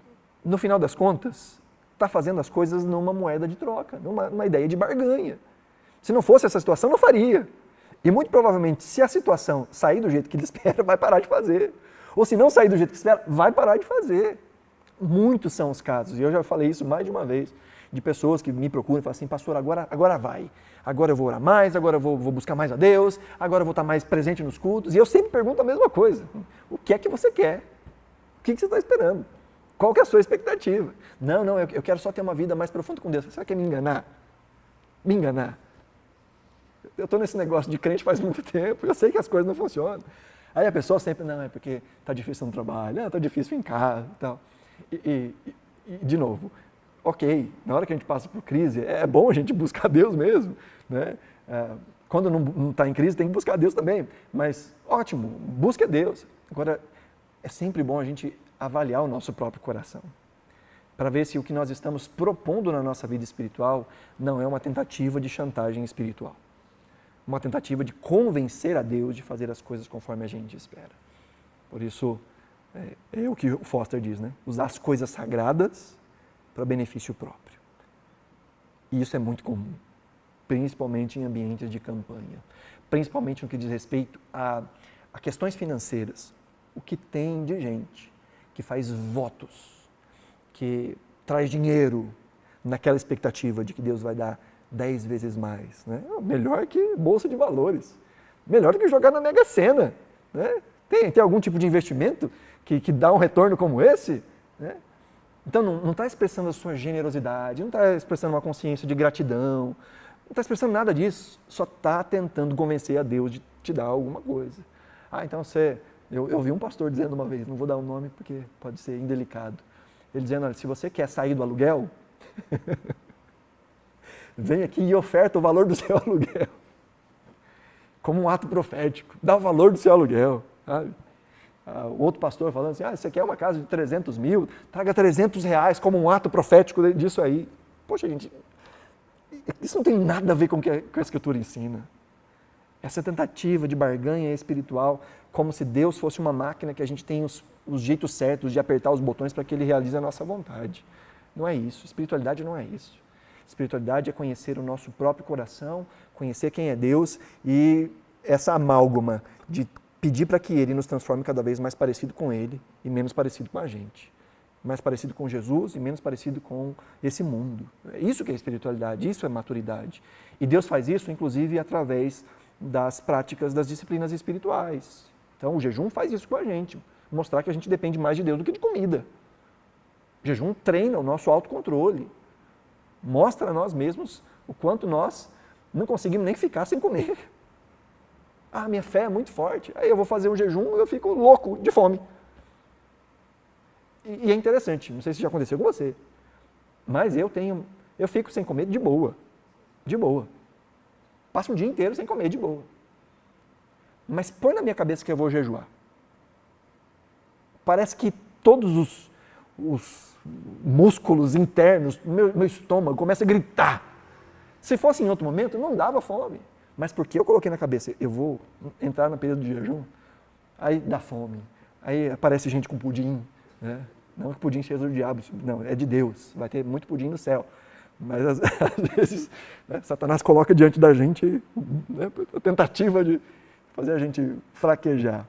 no final das contas, está fazendo as coisas numa moeda de troca, numa ideia de barganha. Se não fosse essa situação, não faria. E muito provavelmente, se a situação sair do jeito que ele espera, vai parar de fazer. Ou se não sair do jeito que espera, vai parar de fazer. Muitos são os casos, e eu já falei isso mais de uma vez, de pessoas que me procuram e falam assim, pastor, agora vai. Agora eu vou orar mais, agora eu vou buscar mais a Deus, agora eu vou estar mais presente nos cultos. E eu sempre pergunto a mesma coisa. O que é que você quer? O que você está esperando? Qual que é a sua expectativa? Não, eu quero só ter uma vida mais profunda com Deus. Você quer me enganar? Me enganar? Eu estou nesse negócio de crente faz muito tempo, eu sei que as coisas não funcionam. Aí a pessoa sempre, não, é porque está difícil no trabalho, está difícil em casa e tal. E, de novo, ok, na hora que a gente passa por crise, é bom a gente buscar Deus mesmo, né? Quando não está em crise, tem que buscar Deus também, mas ótimo, busque a Deus. Agora, é sempre bom a gente avaliar o nosso próprio coração, para ver se o que nós estamos propondo na nossa vida espiritual não é uma tentativa de chantagem espiritual. Uma tentativa de convencer a Deus de fazer as coisas conforme a gente espera. Por isso, é o que o Foster diz, né? Usar as coisas sagradas para benefício próprio. E isso é muito comum, principalmente em ambientes de campanha, principalmente no que diz respeito a questões financeiras. O que tem de gente que faz votos, que traz dinheiro naquela expectativa de que Deus vai dar 10 vezes mais, né? Melhor que bolsa de valores, melhor do que jogar na Mega Sena, né? Tem algum tipo de investimento que dá um retorno como esse, né? Então não está expressando a sua generosidade, não está expressando uma consciência de gratidão, não está expressando nada disso, só está tentando convencer a Deus de te dar alguma coisa. Então eu vi um pastor dizendo uma vez, não vou dar o nome porque pode ser indelicado, ele dizendo, olha, se você quer sair do aluguel, vem aqui e oferta o valor do seu aluguel, como um ato profético, dá o valor do seu aluguel, sabe? O outro pastor falando assim, você quer uma casa de 300 mil, traga 300 reais como um ato profético disso aí. Poxa, gente, isso não tem nada a ver com o que a Escritura ensina. Essa tentativa de barganha espiritual, como se Deus fosse uma máquina que a gente tem os jeitos certos de apertar os botões para que Ele realize a nossa vontade. Não é isso, espiritualidade não é isso. Espiritualidade é conhecer o nosso próprio coração, conhecer quem é Deus e essa amálgama de pedir para que Ele nos transforme cada vez mais parecido com Ele e menos parecido com a gente. Mais parecido com Jesus e menos parecido com esse mundo. Isso que é espiritualidade, isso é maturidade. E Deus faz isso, inclusive, através das práticas das disciplinas espirituais. Então, o jejum faz isso com a gente, mostrar que a gente depende mais de Deus do que de comida. O jejum treina o nosso autocontrole, mostra a nós mesmos o quanto nós não conseguimos nem ficar sem comer. Ah, minha fé é muito forte. Aí eu vou fazer um jejum e eu fico louco de fome. E é interessante, não sei se já aconteceu com você, mas eu fico sem comer de boa. De boa. Passo um dia inteiro sem comer de boa. Mas põe na minha cabeça que eu vou jejuar. Parece que todos os músculos internos do meu estômago começam a gritar. Se fosse em outro momento, não dava fome. Mas porque eu coloquei na cabeça, eu vou entrar no período de jejum, aí dá fome. Aí aparece gente com pudim, né? Não que pudim seja do diabo, não, é de Deus. Vai ter muito pudim no céu. Mas às vezes, né, Satanás coloca diante da gente, né, a tentativa de fazer a gente fraquejar.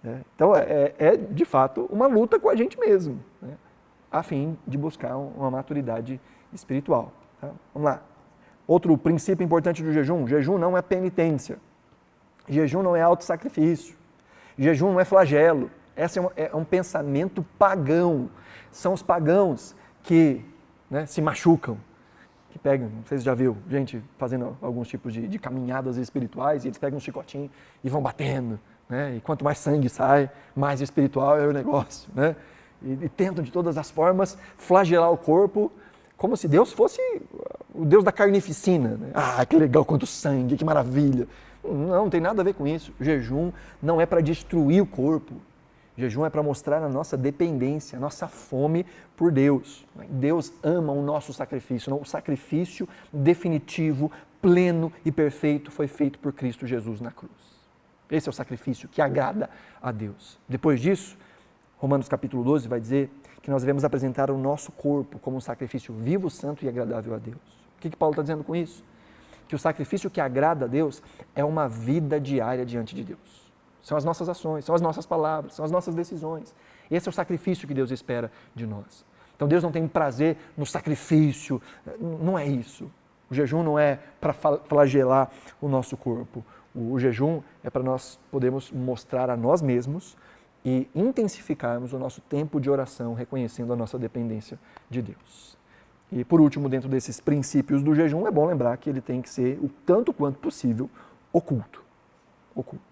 Né? Então é de fato uma luta com a gente mesmo, né, a fim de buscar uma maturidade espiritual. Tá? Vamos lá. Outro princípio importante do jejum: jejum não é penitência, jejum não é autossacrifício, jejum não é flagelo. Esse é um pensamento pagão. São os pagãos que, né, se machucam, que pegam, não sei se já viu, gente fazendo alguns tipos de caminhadas espirituais, e eles pegam um chicotinho e vão batendo, né? E quanto mais sangue sai, mais espiritual é o negócio, né? E tentam de todas as formas flagelar o corpo, como se Deus fosse o Deus da carnificina, né? Ah, que legal, quanto sangue, que maravilha. Não tem nada a ver com isso. O jejum não é para destruir o corpo. O jejum é para mostrar a nossa dependência, a nossa fome por Deus. Deus ama o nosso sacrifício. O sacrifício definitivo, pleno e perfeito foi feito por Cristo Jesus na cruz. Esse é o sacrifício que agrada a Deus. Depois disso, Romanos capítulo 12 vai dizer que nós devemos apresentar o nosso corpo como um sacrifício vivo, santo e agradável a Deus. O que Paulo está dizendo com isso? Que o sacrifício que agrada a Deus é uma vida diária diante de Deus. São as nossas ações, são as nossas palavras, são as nossas decisões. Esse é o sacrifício que Deus espera de nós. Então Deus não tem prazer no sacrifício, não é isso. O jejum não é para flagelar o nosso corpo. O jejum é para nós podermos mostrar a nós mesmos e intensificarmos o nosso tempo de oração, reconhecendo a nossa dependência de Deus. E por último, dentro desses princípios do jejum, é bom lembrar que ele tem que ser o tanto quanto possível oculto. Oculto.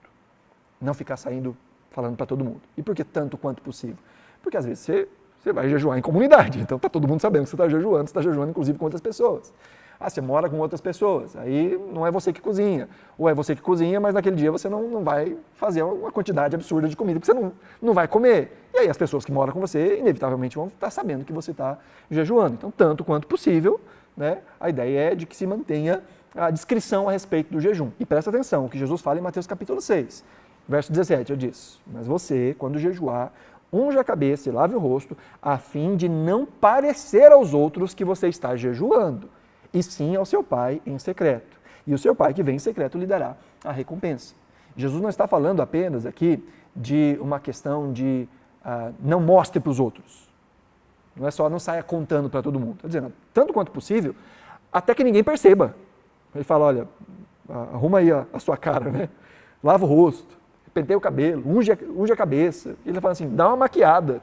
Não ficar saindo falando para todo mundo. E por que tanto quanto possível? Porque às vezes você vai jejuar em comunidade, então está todo mundo sabendo que você está jejuando inclusive com outras pessoas. Ah, você mora com outras pessoas, aí não é você que cozinha. Ou é você que cozinha, mas naquele dia você não vai fazer uma quantidade absurda de comida que você não vai comer. E aí as pessoas que moram com você, inevitavelmente, vão estar sabendo que você está jejuando. Então, tanto quanto possível, né, a ideia é de que se mantenha a discrição a respeito do jejum. E presta atenção, o que Jesus fala em Mateus capítulo 6, verso 17, eu disse: mas você, quando jejuar, unja a cabeça e lave o rosto, a fim de não parecer aos outros que você está jejuando, e sim ao seu Pai em secreto. E o seu Pai que vem em secreto lhe dará a recompensa. Jesus não está falando apenas aqui de uma questão de não mostre para os outros. Não é só não saia contando para todo mundo. Está dizendo, tanto quanto possível, até que ninguém perceba. Ele fala, olha, arruma aí a sua cara, né? Lava o rosto, penteia o cabelo, unge a cabeça. Ele está falando assim, dá uma maquiada.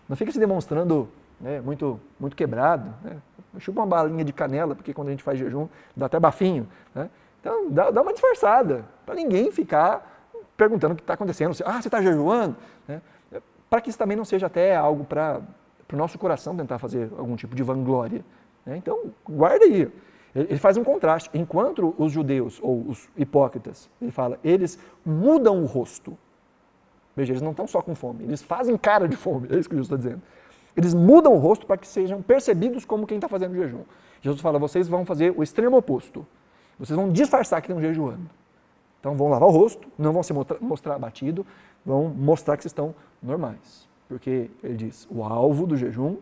Não fica se demonstrando, né, muito quebrado, né? Chupa uma balinha de canela, porque quando a gente faz jejum dá até bafinho, né? Então dá uma disfarçada, para ninguém ficar perguntando o que está acontecendo. Você está jejuando? Né? Para que isso também não seja até algo para o nosso coração tentar fazer algum tipo de vanglória. Né? Então guarda aí. Ele faz um contraste. Enquanto os judeus ou os hipócritas, ele fala, eles mudam o rosto. Veja, eles não estão só com fome, eles fazem cara de fome, é isso que Jesus está dizendo. Eles mudam o rosto para que sejam percebidos como quem está fazendo jejum. Jesus fala, vocês vão fazer o extremo oposto. Vocês vão disfarçar que estão jejuando. Então vão lavar o rosto, não vão se mostrar abatido, vão mostrar que vocês estão normais. Porque ele diz, o alvo do jejum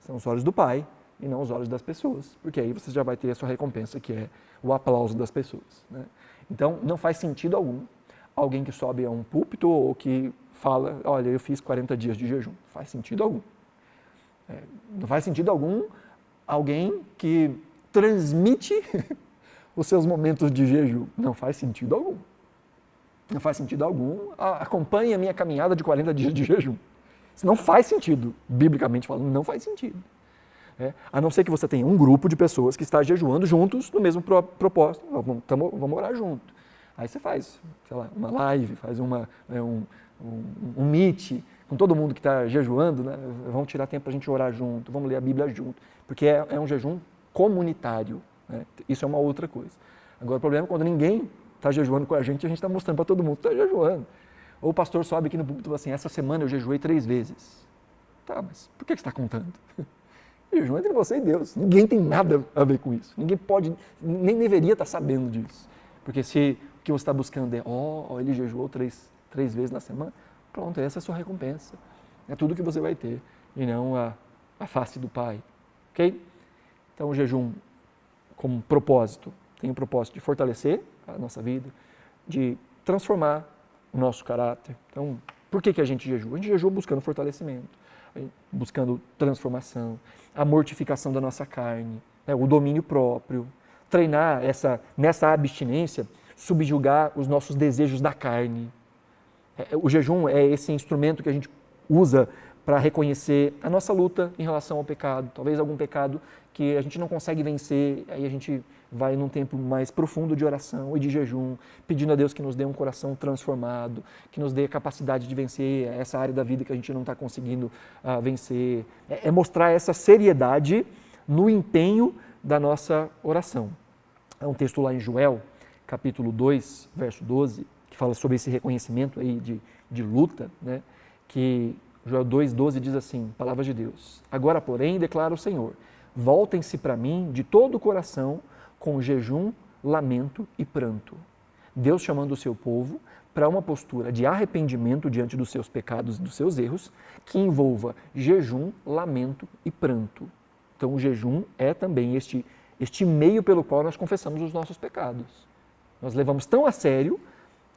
são os olhos do Pai e não os olhos das pessoas. Porque aí você já vai ter a sua recompensa, que é o aplauso das pessoas. Né? Então não faz sentido algum alguém que sobe a um púlpito ou que fala, olha, eu fiz 40 dias de jejum. Não faz sentido algum. Não faz sentido algum alguém que transmite os seus momentos de jejum. Não faz sentido algum. Não faz sentido algum. Acompanhe a minha caminhada de 40 dias de jejum. Isso não faz sentido, biblicamente falando, não faz sentido. A não ser que você tenha um grupo de pessoas que está jejuando juntos no mesmo propósito. Vamos orar junto. Aí você faz, sei lá, uma live, faz um meet com todo mundo que está jejuando, né? Vamos tirar tempo para a gente orar junto, vamos ler a Bíblia junto, porque é um jejum comunitário, né? Isso é uma outra coisa. Agora o problema é quando ninguém está jejuando com a gente está mostrando para todo mundo que está jejuando. Ou o pastor sobe aqui no púlpito e fala assim, essa semana eu jejuei 3 vezes. Tá, mas por que você está contando? Jejum é entre você e Deus. Ninguém tem nada a ver com isso. Ninguém pode, nem deveria estar sabendo disso. Porque se o que você está buscando é, ele jejuou três vezes na semana, pronto, essa é a sua recompensa. É tudo que você vai ter, e não a face do Pai. Ok? Então o jejum, como propósito, tem o propósito de fortalecer a nossa vida, de transformar o nosso caráter. Então, por que a gente jejua? A gente jejua buscando fortalecimento, buscando transformação, a mortificação da nossa carne, né, o domínio próprio, treinar nessa abstinência, subjugar os nossos desejos da carne. O jejum é esse instrumento que a gente usa para reconhecer a nossa luta em relação ao pecado, talvez algum pecado que a gente não consegue vencer, aí a gente vai num tempo mais profundo de oração e de jejum, pedindo a Deus que nos dê um coração transformado, que nos dê a capacidade de vencer essa área da vida que a gente não está conseguindo vencer. É mostrar essa seriedade no empenho da nossa oração. Há um texto lá em Joel, capítulo 2, verso 12, que fala sobre esse reconhecimento aí de luta, né? Que Joel 2,12 diz assim, palavras de Deus, agora porém declara o Senhor, voltem-se para mim de todo o coração, com jejum, lamento e pranto. Deus chamando o seu povo para uma postura de arrependimento diante dos seus pecados e dos seus erros, que envolva jejum, lamento e pranto. Então o jejum é também este meio pelo qual nós confessamos os nossos pecados. Nós levamos tão a sério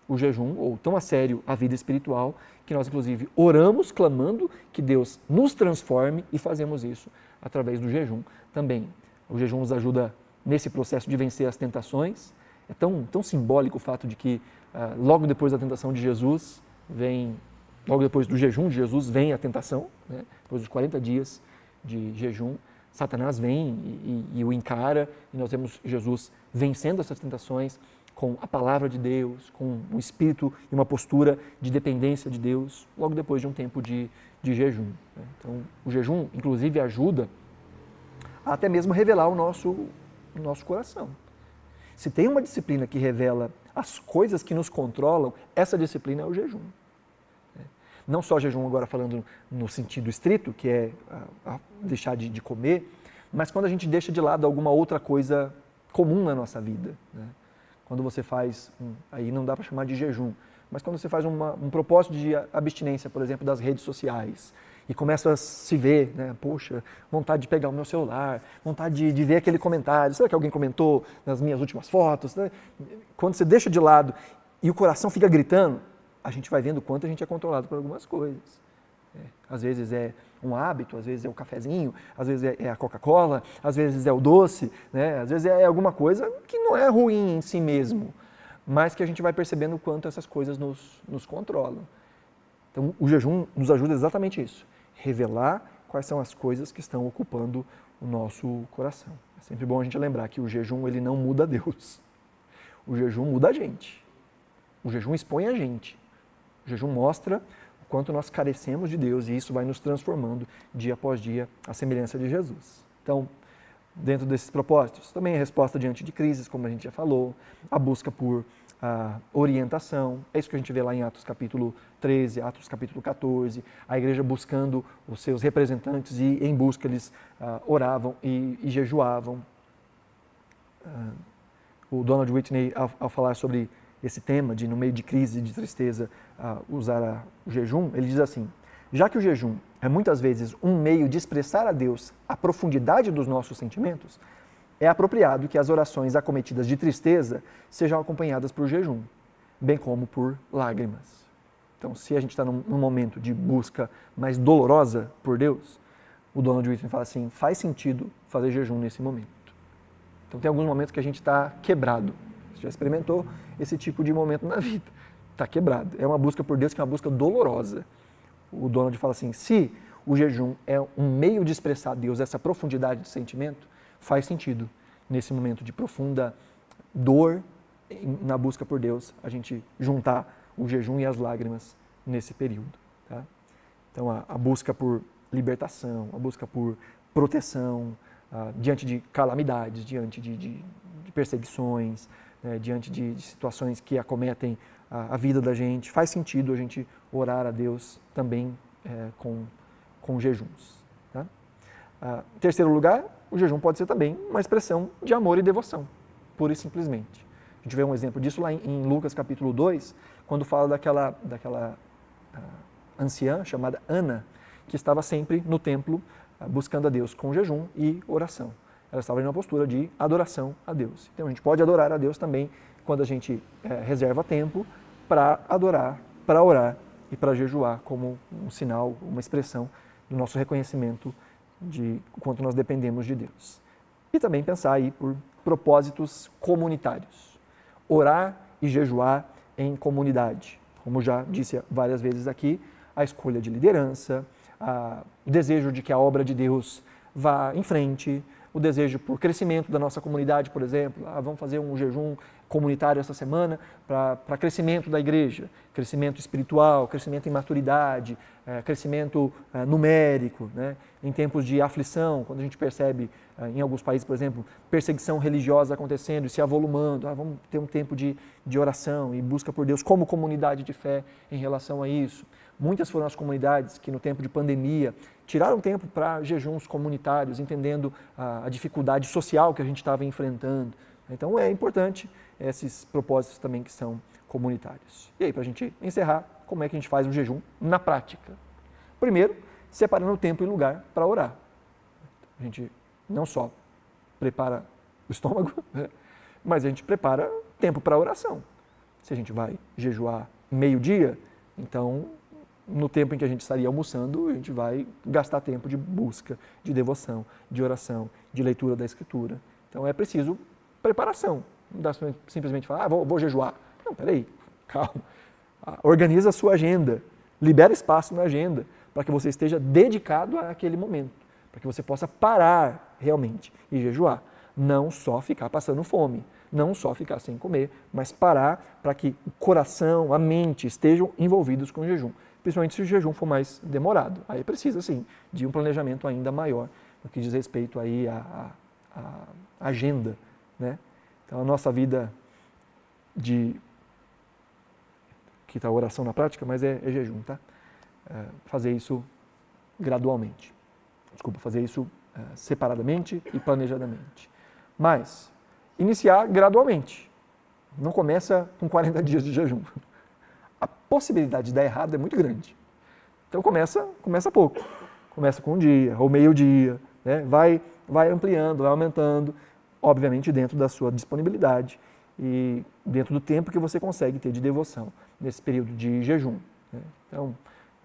o jejum, ou tão a sério a vida espiritual, que nós inclusive oramos clamando que Deus nos transforme e fazemos isso através do jejum também. O jejum nos ajuda nesse processo de vencer as tentações. É tão simbólico o fato de que logo depois da tentação de Jesus, logo depois do jejum de Jesus, vem a tentação, né? Depois dos 40 dias de jejum, Satanás vem e o encara, e nós vemos Jesus vencendo essas tentações com a palavra de Deus, com um espírito e uma postura de dependência de Deus, logo depois de um tempo de jejum. Então, o jejum, inclusive, ajuda a até mesmo revelar o nosso coração. Se tem uma disciplina que revela as coisas que nos controlam, essa disciplina é o jejum. Não só jejum agora falando no sentido estrito, que é deixar de comer, mas quando a gente deixa de lado alguma outra coisa comum na nossa vida, né? Quando você faz, aí não dá para chamar de jejum, mas quando você faz um propósito de abstinência, por exemplo, das redes sociais, e começa a se ver, né? Poxa, vontade de pegar o meu celular, vontade de ver aquele comentário, será que alguém comentou nas minhas últimas fotos? Né? Quando você deixa de lado e o coração fica gritando, a gente vai vendo o quanto a gente é controlado por algumas coisas. Às vezes é um hábito, às vezes é o cafezinho, às vezes é a Coca-Cola, às vezes é o doce, né? Às vezes é alguma coisa que não é ruim em si mesmo, mas que a gente vai percebendo o quanto essas coisas nos controlam. Então o jejum nos ajuda exatamente isso, revelar quais são as coisas que estão ocupando o nosso coração. É sempre bom a gente lembrar que o jejum ele não muda Deus, o jejum muda a gente, o jejum expõe a gente, o jejum mostra quanto nós carecemos de Deus e isso vai nos transformando dia após dia à semelhança de Jesus. Então, dentro desses propósitos, também a resposta diante de crises, como a gente já falou, a busca por orientação, é isso que a gente vê lá em Atos capítulo 13, Atos capítulo 14, a igreja buscando os seus representantes e em busca eles oravam e jejuavam. O Donald Whitney, ao falar sobre esse tema de, no meio de crise, de tristeza, usar o jejum, ele diz assim, já que o jejum é muitas vezes um meio de expressar a Deus a profundidade dos nossos sentimentos, é apropriado que as orações acometidas de tristeza sejam acompanhadas por jejum, bem como por lágrimas. Então, se a gente está num momento de busca mais dolorosa por Deus, o Donald Whitney fala assim, faz sentido fazer jejum nesse momento. Então, tem alguns momentos que a gente está quebrado. Você já experimentou esse tipo de momento na vida. Está quebrado. É uma busca por Deus que é uma busca dolorosa. O Donald fala assim, se o jejum é um meio de expressar a Deus essa profundidade de sentimento, faz sentido nesse momento de profunda dor, na busca por Deus, a gente juntar o jejum e as lágrimas nesse período. Tá? Então, a busca por libertação, a busca por proteção, diante de calamidades, diante de perseguições, né, diante de situações que acometem a vida da gente, faz sentido a gente orar a Deus também com jejuns. Tá? Em terceiro lugar, o jejum pode ser também uma expressão de amor e devoção, pura e simplesmente. A gente vê um exemplo disso lá em Lucas capítulo 2, quando fala daquela anciã chamada Ana, que estava sempre no templo buscando a Deus com jejum e oração. Ela estava em uma postura de adoração a Deus. Então a gente pode adorar a Deus também quando a gente reserva tempo para adorar, para orar e para jejuar como um sinal, uma expressão do nosso reconhecimento de quanto nós dependemos de Deus. E também pensar aí por propósitos comunitários. Orar e jejuar em comunidade. Como já disse várias vezes aqui, a escolha de liderança, o desejo de que a obra de Deus vá em frente, o desejo por crescimento da nossa comunidade, por exemplo. Vamos fazer um jejum comunitário essa semana para crescimento da igreja, crescimento espiritual, crescimento em maturidade, crescimento numérico, né? Em tempos de aflição, quando a gente percebe em alguns países, por exemplo, perseguição religiosa acontecendo e se avolumando, vamos ter um tempo de oração e busca por Deus como comunidade de fé em relação a isso. Muitas foram as comunidades que no tempo de pandemia tiraram tempo para jejuns comunitários, entendendo a dificuldade social que a gente estava enfrentando. Então é importante esses propósitos também que são comunitários. E aí, para a gente encerrar, como é que a gente faz o jejum na prática? Primeiro, separando tempo e lugar para orar. A gente não só prepara o estômago, né, mas a gente prepara tempo para oração. Se a gente vai jejuar meio-dia, então no tempo em que a gente estaria almoçando, a gente vai gastar tempo de busca, de devoção, de oração, de leitura da Escritura. Então é preciso preparação. Não dá simplesmente falar, vou jejuar. Não, peraí, calma. Organiza a sua agenda, libera espaço na agenda para que você esteja dedicado àquele momento, para que você possa parar realmente e jejuar. Não só ficar passando fome, não só ficar sem comer, mas parar para que o coração, a mente estejam envolvidos com o jejum. Principalmente se o jejum for mais demorado. Aí precisa, sim, de um planejamento ainda maior no que diz respeito aí à agenda, né? Então, a nossa vida que está a oração na prática, mas é jejum, tá? Fazer isso gradualmente. Desculpa, fazer isso separadamente e planejadamente. Mas, iniciar gradualmente. Não começa com 40 dias de jejum. A possibilidade de dar errado é muito grande. Então começa pouco. Começa com um dia ou meio-dia, né? Vai ampliando, vai aumentando, obviamente dentro da sua disponibilidade e dentro do tempo que você consegue ter de devoção nesse período de jejum, né? Então,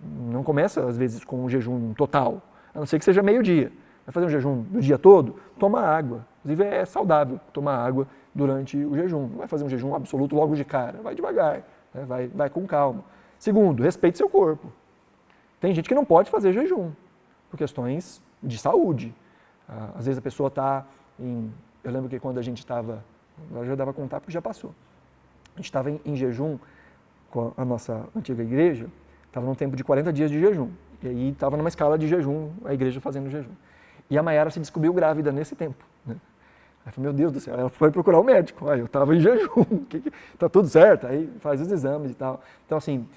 não começa às vezes com um jejum total, a não ser que seja meio-dia. Vai fazer um jejum do dia todo? Toma água. Inclusive é saudável tomar água durante o jejum. Não vai fazer um jejum absoluto logo de cara, vai devagar. Vai com calma. Segundo, respeite seu corpo. Tem gente que não pode fazer jejum por questões de saúde. Às vezes a pessoa está Eu lembro que quando a gente estava... Agora já dava contar porque já passou. A gente estava em jejum com a nossa antiga igreja, estava num tempo de 40 dias de jejum. E aí estava numa escala de jejum, a igreja fazendo jejum. E a Maiara se descobriu grávida nesse tempo, né? Aí eu falei, meu Deus do céu, ela foi procurar o médico, eu estava em jejum, tá tudo certo, aí faz os exames e tal. Então assim,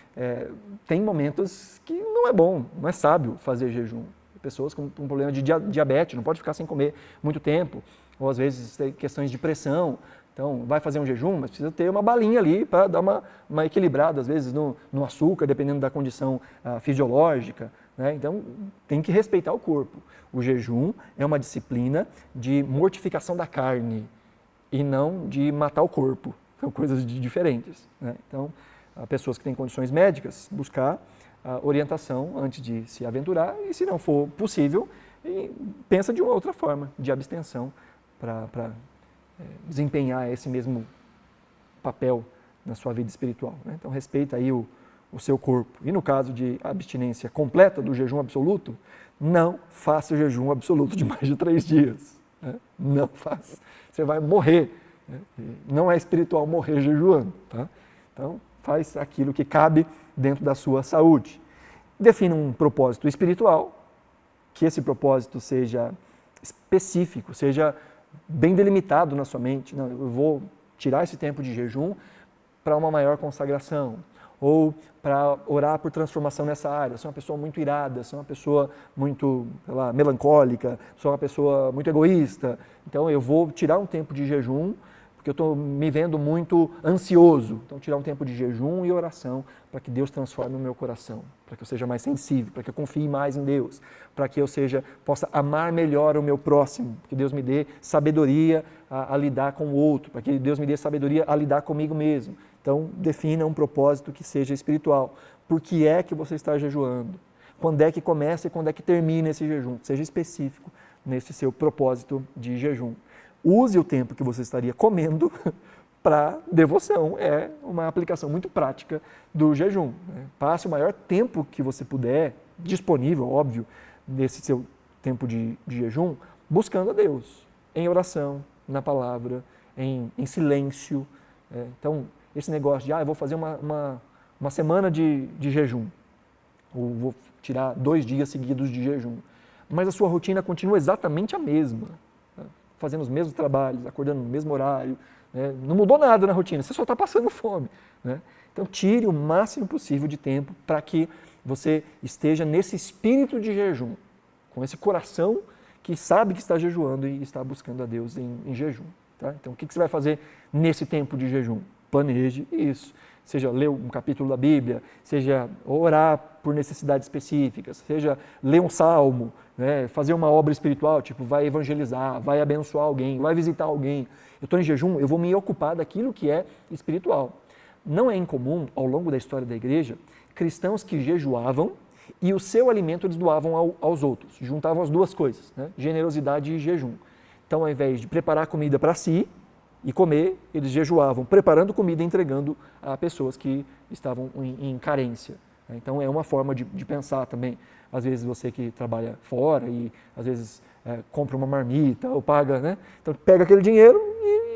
tem momentos que não é bom, não é sábio fazer jejum. Pessoas com um problema de diabetes, não pode ficar sem comer muito tempo, ou às vezes tem questões de pressão, então vai fazer um jejum, mas precisa ter uma balinha ali para dar uma equilibrada, às vezes no açúcar, dependendo da condição fisiológica, né? Então tem que respeitar o corpo. O jejum é uma disciplina de mortificação da carne e não de matar o corpo. São coisas diferentes, né? Então, pessoas que têm condições médicas, buscar orientação antes de se aventurar e, se não for possível, pensa de uma outra forma de abstenção para desempenhar esse mesmo papel na sua vida espiritual, né? Então, respeita aí o seu corpo. E no caso de abstinência completa do jejum absoluto, não faça o jejum absoluto de mais de 3 dias. Né? Não faça. Você vai morrer né? Não é espiritual morrer jejuando. Tá? Então, faz aquilo que cabe dentro da sua saúde. Defina um propósito espiritual, que esse propósito seja específico, seja bem delimitado na sua mente. Não, eu vou tirar esse tempo de jejum para uma maior consagração, ou para orar por transformação nessa área. Sou uma pessoa muito irada, sou uma pessoa muito, sei lá, melancólica, sou uma pessoa muito egoísta. Então eu vou tirar um tempo de jejum, porque eu estou me vendo muito ansioso. Então tirar um tempo de jejum e oração para que Deus transforme o meu coração, para que eu seja mais sensível, para que eu confie mais em Deus, para que eu possa amar melhor o meu próximo, que Deus me dê sabedoria a lidar com o outro, para que Deus me dê sabedoria a lidar comigo mesmo. Então, defina um propósito que seja espiritual. Por que é que você está jejuando? Quando é que começa e quando é que termina esse jejum? Seja específico nesse seu propósito de jejum. Use o tempo que você estaria comendo para devoção. É uma aplicação muito prática do jejum. Passe o maior tempo que você puder, disponível, óbvio, nesse seu tempo de jejum, buscando a Deus, em oração, na palavra, em silêncio. Então, esse negócio de, eu vou fazer uma semana de jejum, ou vou tirar 2 dias seguidos de jejum, mas a sua rotina continua exatamente a mesma, né? Fazendo os mesmos trabalhos, acordando no mesmo horário, né? Não mudou nada na rotina, você só está passando fome, né? Então tire o máximo possível de tempo para que você esteja nesse espírito de jejum, com esse coração que sabe que está jejuando e está buscando a Deus em jejum. Tá? Então o que você vai fazer nesse tempo de jejum? Planeje isso, seja ler um capítulo da Bíblia, seja orar por necessidades específicas, seja ler um salmo, né, fazer uma obra espiritual, tipo vai evangelizar, vai abençoar alguém, vai visitar alguém. Eu estou em jejum, eu vou me ocupar daquilo que é espiritual. Não é incomum, ao longo da história da igreja, cristãos que jejuavam e o seu alimento eles doavam aos outros, juntavam as duas coisas, né, generosidade e jejum. Então, ao invés de preparar comida para si, e comer, eles jejuavam, preparando comida e entregando a pessoas que estavam em carência. Então é uma forma de pensar também. Às vezes você que trabalha fora e às vezes compra uma marmita ou paga, né? Então pega aquele dinheiro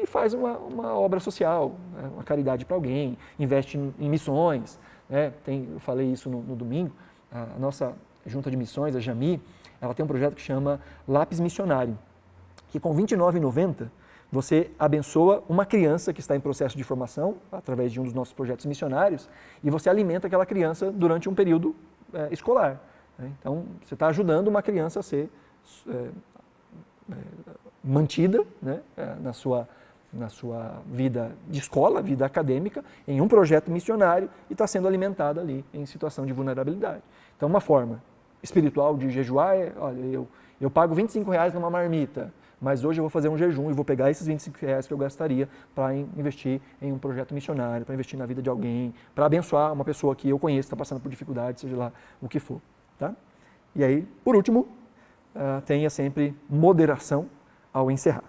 e faz uma obra social, né? Uma caridade para alguém, investe em missões. Né? Eu falei isso no domingo, a nossa junta de missões, a JAMI, ela tem um projeto que chama Lápis Missionário, que com R$ 29,90 você abençoa uma criança que está em processo de formação, através de um dos nossos projetos missionários, e você alimenta aquela criança durante um período escolar. Né? Então, você está ajudando uma criança a ser mantida, né, na sua vida de escola, vida acadêmica, em um projeto missionário e está sendo alimentada ali em situação de vulnerabilidade. Então, uma forma espiritual de jejuar é, olha, eu pago R$25 numa marmita, mas hoje eu vou fazer um jejum e vou pegar esses R$25 que eu gastaria para investir em um projeto missionário, para investir na vida de alguém, para abençoar uma pessoa que eu conheço, está passando por dificuldade, seja lá o que for. Tá? E aí, por último, tenha sempre moderação ao encerrar.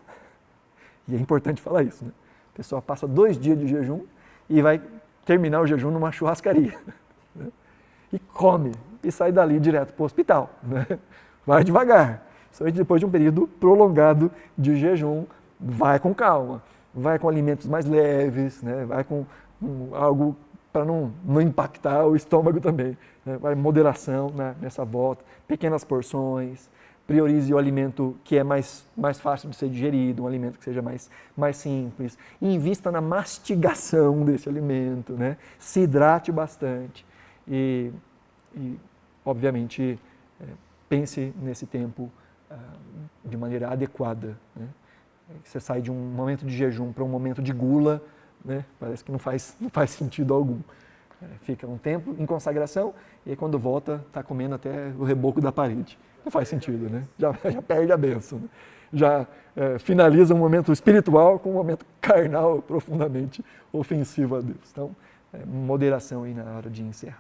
E é importante falar isso, né? A pessoa passa 2 dias de jejum e vai terminar o jejum numa churrascaria. Né? E come, e sai dali direto para o hospital. Né? Vai devagar. Somente depois de um período prolongado de jejum, vai com calma, vai com alimentos mais leves, né? Vai com algo para não impactar o estômago também. Né? Vai moderação, né, nessa volta, pequenas porções, priorize o alimento que é mais fácil de ser digerido, um alimento que seja mais simples, e invista na mastigação desse alimento, né? Se hidrate bastante e obviamente, pense nesse tempo de maneira adequada. Né? Você sai de um momento de jejum para um momento de gula, né? Parece que não faz sentido algum. Fica um tempo em consagração e aí quando volta está comendo até o reboco da parede. Não faz sentido, né? Já perde a bênção. Né? Já finaliza um momento espiritual com um momento carnal profundamente ofensivo a Deus. Então, moderação aí na hora de encerrar.